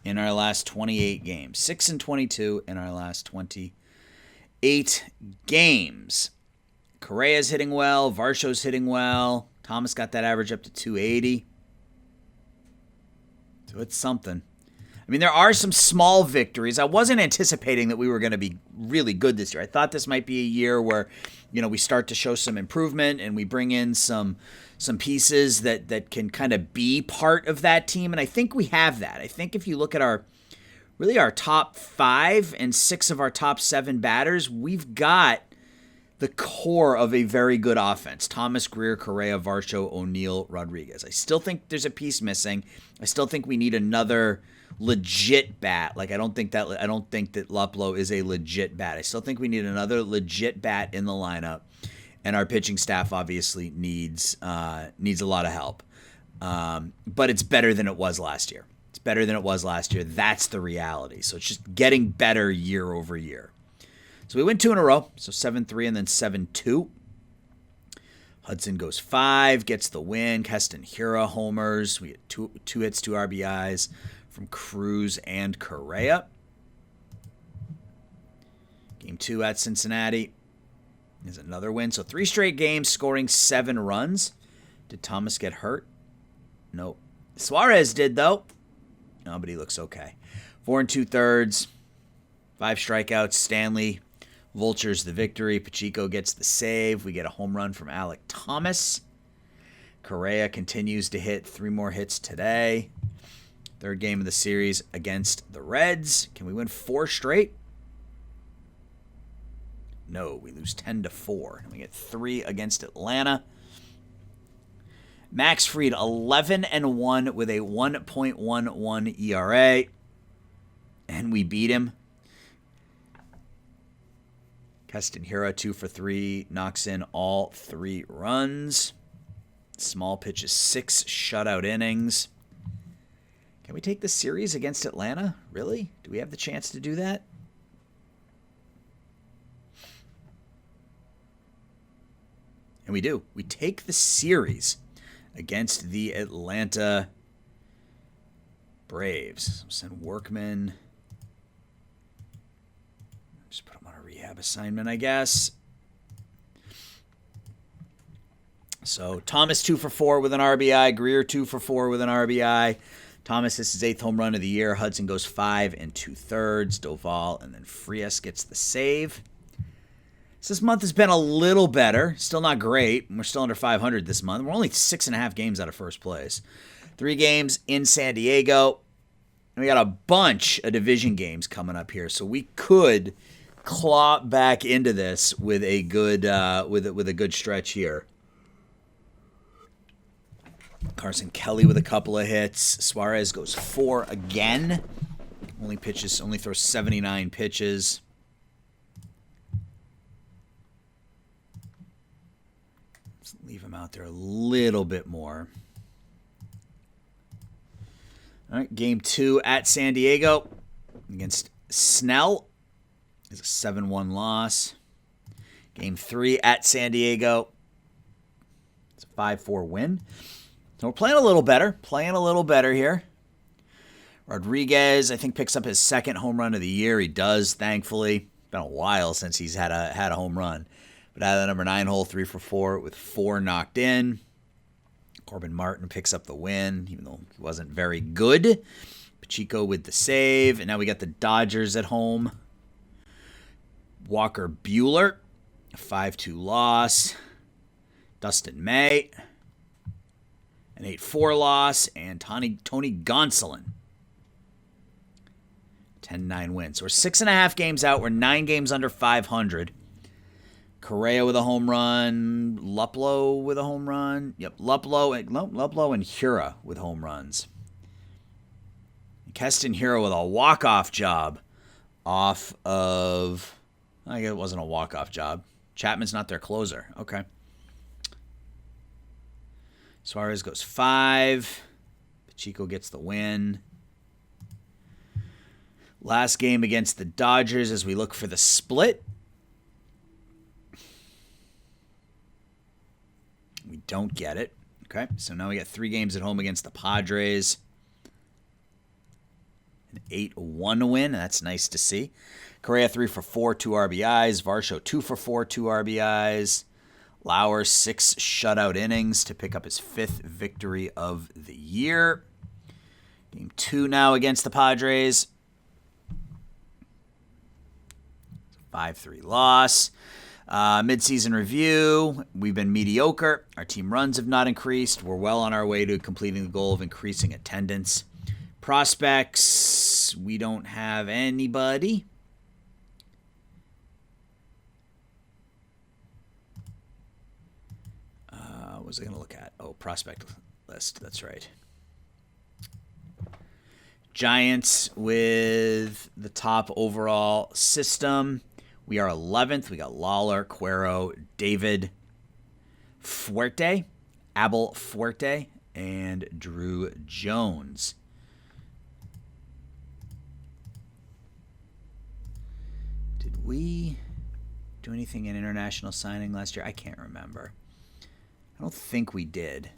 in our last 28 games. 6-22 in our last 28 games. Correa's hitting well. Varsho's hitting well. Thomas got that average up to 280. So it's something. I mean, there are some small victories. I wasn't anticipating that we were going to be really good this year. I thought this might be a year where, we start to show some improvement and we bring in some pieces that can kind of be part of that team. And I think we have that. I think if you look at our top 5 and 6 of our top 7 batters, we've got the core of a very good offense. Thomas, Greer, Correa, Varsho, O'Neill, Rodriguez. I still think there's a piece missing. I still think we need another legit bat. Like I don't think that Luplow is a legit bat. I still think we need another legit bat in the lineup. And our pitching staff obviously needs a lot of help. But it's better than it was last year. That's the reality. So it's just getting better year over year. So we win 2 in a row. So 7-3 and then 7-2. Hudson goes 5, gets the win. Keston Hiura homers. We get two hits, 2 RBIs from Cruz and Correa. Game 2 at Cincinnati is another win. So 3 straight games scoring 7 runs. Did Thomas get hurt? Nope. Suarez did, though. No, but he looks okay. 4 2/3. 5 strikeouts. Stanley vultures the victory. Pacheco gets the save. We get a home run from Alec Thomas. Correa continues to hit 3 more hits today. 3rd game of the series against the Reds. Can we win 4 straight? No, we lose 10-4. We get 3 against Atlanta. Max Fried, 11-1 with a 1.11 ERA. And we beat him. Keston Hiura, 2 for 3, knocks in all 3 runs. Small pitches, 6 shutout innings. Can we take the series against Atlanta? Really? Do we have the chance to do that? And we do. We take the series against the Atlanta Braves. Send Workman. Just put him on a rehab assignment, I guess. So Thomas 2 for 4 with an RBI. Greer 2 for 4 with an RBI. Thomas, this is his 8th home run of the year. Hudson goes 5 2/3. Doval and then Frias gets the save. So this month has been a little better. Still not great. We're still under 500 this month. We're only 6.5 games out of first place. 3 games in San Diego. And we got a bunch of division games coming up here. So we could claw back into this with a good with a good stretch here. Carson Kelly with a couple of hits. Suarez goes 4 again. Only throws 79 pitches. Let's leave him out there a little bit more. All right, game 2 at San Diego against Snell is a 7-1 loss. Game 3 at San Diego. It's a 5-4 win. So we're playing a little better here. Rodriguez, I think, picks up his 2nd home run of the year. He does, thankfully. It's been a while since he's had a home run. But out of the number 9 hole, 3 for 4 with 4 knocked in. Corbin Martin picks up the win, even though he wasn't very good. Pacheco with the save. And now we got the Dodgers at home. Walker Buehler, a 5-2 loss. Dustin May, an 8-4 loss. And Tony Gonsolin, 10-9 win. So we're 6.5 games out. We're 9 games under 500. Correa with a home run. Luplow with a home run. Yep, Luplow and Hiura with home runs. Keston Hiura with a walk-off job off of... I guess it wasn't a walk-off job. Chapman's not their closer. Okay. Suarez goes 5. Pacheco gets the win. Last game against the Dodgers as we look for the split. We don't get it. Okay, so now we got 3 games at home against the Padres. An 8-1 win. That's nice to see. Correa 3 for 4, 2 RBIs. Varsho 2 for 4, 2 RBIs. Lauer 6 shutout innings to pick up his 5th victory of the year. Game 2 now against the Padres. 5-3 loss. Midseason review. We've been mediocre. Our team runs have not increased. We're well on our way to completing the goal of increasing attendance. Prospects. We don't have anybody. What was I going to look at? Oh, prospect list. That's right. Giants with the top overall system. We are 11th. We got Lawler, Cuero, David Fuerte, Abel Fuerte, and Drew Jones. Did we do anything in international signing last year? I can't remember. I don't think we did.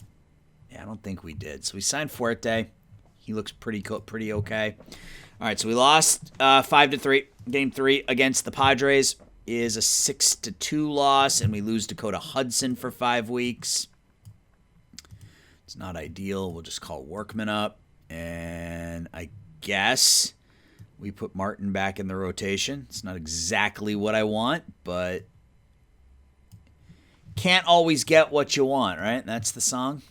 Yeah, I don't think we did. So we signed Fuerte. He looks pretty okay. All right, so we lost 5-3. Game 3 against the Padres is a 6-2 loss, and we lose Dakota Hudson for 5 weeks. It's not ideal. We'll just call Workman up, and I guess we put Martin back in the rotation. It's not exactly what I want, but can't always get what you want, right? That's the song.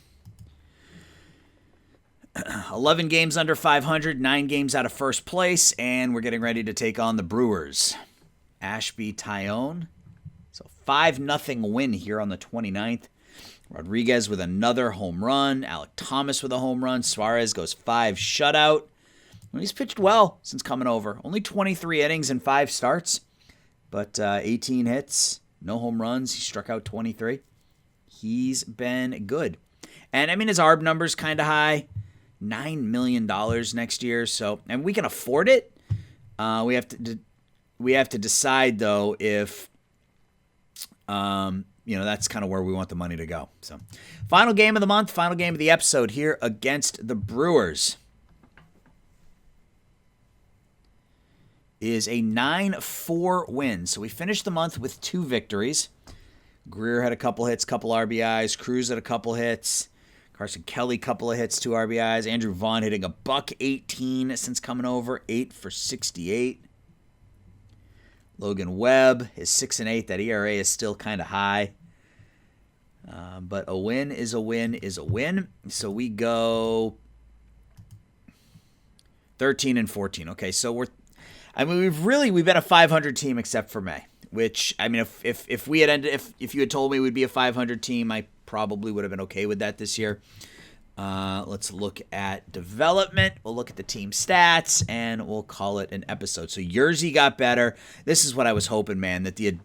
11 games under 500, 9 games out of first place, and we're getting ready to take on the Brewers. Ashby Tyone. So 5-0 win here on the 29th. Rodriguez with another home run. Alec Thomas with a home run. Suarez goes 5 shutout. Well, he's pitched well since coming over. Only 23 innings and 5 starts, but 18 hits, no home runs. He struck out 23. He's been good. And, I mean, his ARB number's kind of high. $9 million next year, so, and we can afford it. We have to decide though if that's kind of where we want the money to go. So, final game of the month, final game of the episode here against the Brewers is a 9-4 win. So we finished the month with 2 victories. Greer had a couple hits, couple RBIs. Cruz had a couple hits. Carson Kelly, couple of hits, 2 RBIs. Andrew Vaughn hitting a $118 since coming over, 8 for 68. Logan Webb is 6-8. That ERA is still kind of high. But a win is a win is a win. So we go 13-14. Okay, so we've been a 500 team except for May. Which, I mean, if we had ended, if you had told me we'd be a 500 team, I probably would have been okay with that this year. Let's look at development. We'll look at the team stats, and we'll call it an episode. So Yerzy got better. This is what I was hoping, man, that the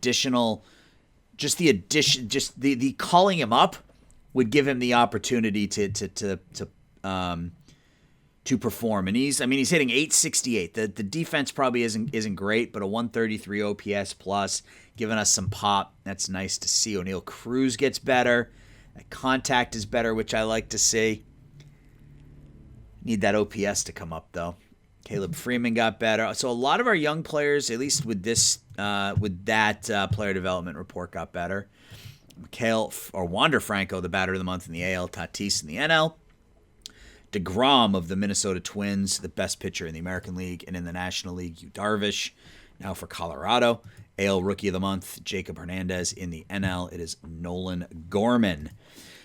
calling him up would give him the opportunity to perform. And he's hitting .868. The defense probably isn't great, but a 133 OPS plus, giving us some pop. That's nice to see. O'Neal Cruz gets better. That contact is better, which I like to see. Need that OPS to come up though. Caleb Freeman got better. So a lot of our young players, at least with that player development report, got better. Wander Franco, the batter of the month in the AL. Tatis in the NL. DeGrom of the Minnesota Twins, the best pitcher in the American League and in the National League. Yu Darvish, now for Colorado. AL Rookie of the Month, Jacob Hernandez. In the NL, it is Nolan Gorman.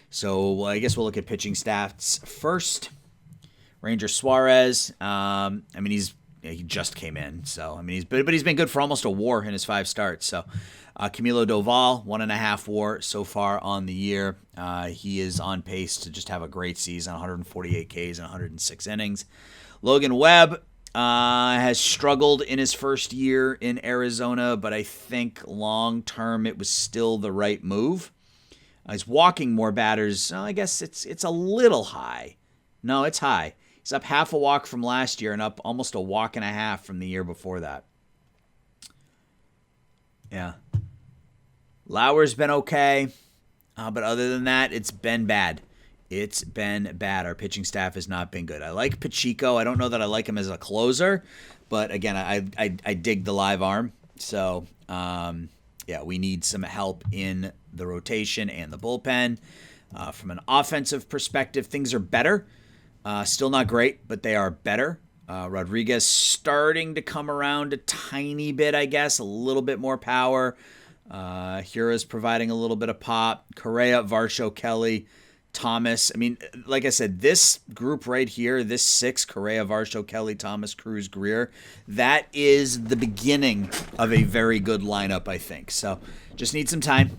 So I guess we'll look at pitching stats first. Ranger Suarez, he just came in. So, he's been good for almost a WAR in his 5 starts. So, Camilo Doval, 1.5 WAR so far on the year. He is on pace to just have a great season, 148 Ks and 106 innings. Logan Webb has struggled in his first year in Arizona, but I think long-term it was still the right move. He's walking more batters. I guess it's a little high. No, it's high. He's up half a walk from last year and up almost a walk and a half from the year before that. Yeah. Lauer's been okay, but other than that, it's been bad. It's been bad. Our pitching staff has not been good. I like Pacheco. I don't know that I like him as a closer, but again, I dig the live arm. So, we need some help in the rotation and the bullpen. From an offensive perspective, things are better. Still not great, but they are better. Rodriguez starting to come around a tiny bit, I guess, a little bit more power. Hura's providing a little bit of pop. Correa, Varsho, Kelly, Thomas. Like I said, this group right here, this 6, Correa, Varsho, Kelly, Thomas, Cruz, Greer, that is the beginning of a very good lineup, I think. So just need some time.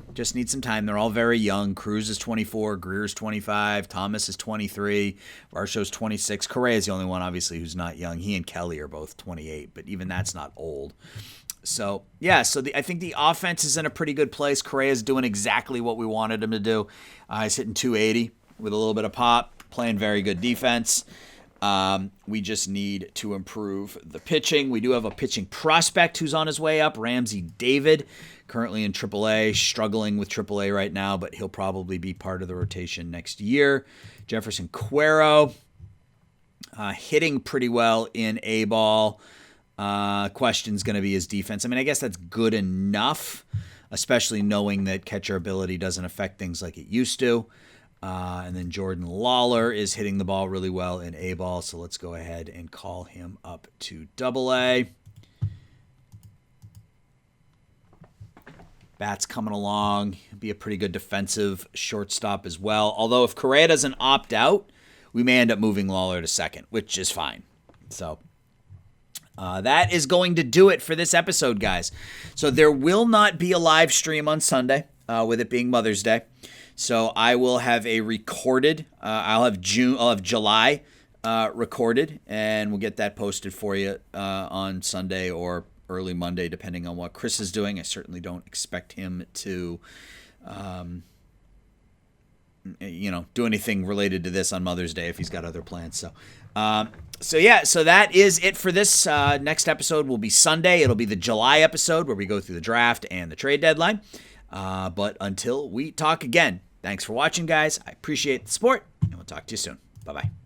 They're all very young. Cruz is 24, Greer's 25, Thomas is 23, Varsho's 26. Correa is the only one, obviously, who's not young. He and Kelly are both 28, but even that's not old. So, I think the offense is in a pretty good place. Correa's doing exactly what we wanted him to do. He's hitting 280 with a little bit of pop, playing very good defense. We just need to improve the pitching. We do have a pitching prospect who's on his way up, Ramsey David, currently in AAA, struggling with AAA right now, but he'll probably be part of the rotation next year. Jefferson Cuero, hitting pretty well in A-ball. Question's going to be his defense. I mean, I guess that's good enough, especially knowing that catcher ability doesn't affect things like it used to. And then Jordan Lawler is hitting the ball really well in A-ball, so let's go ahead and call him up to AA. Bat's coming along. He'll be a pretty good defensive shortstop as well. Although if Correa doesn't opt out, we may end up moving Lawler to second, which is fine. So that is going to do it for this episode, guys. So there will not be a live stream on Sunday, with it being Mother's Day. So I will have a recorded. I'll have July recorded, and we'll get that posted for you on Sunday or early Monday, depending on what Chris is doing. I certainly don't expect him to, do anything related to this on Mother's Day if he's got other plans. So that is it for this. Next episode will be Sunday. It'll be the July episode where we go through the draft and the trade deadline. But until we talk again, thanks for watching, guys. I appreciate the support, and we'll talk to you soon. Bye-bye.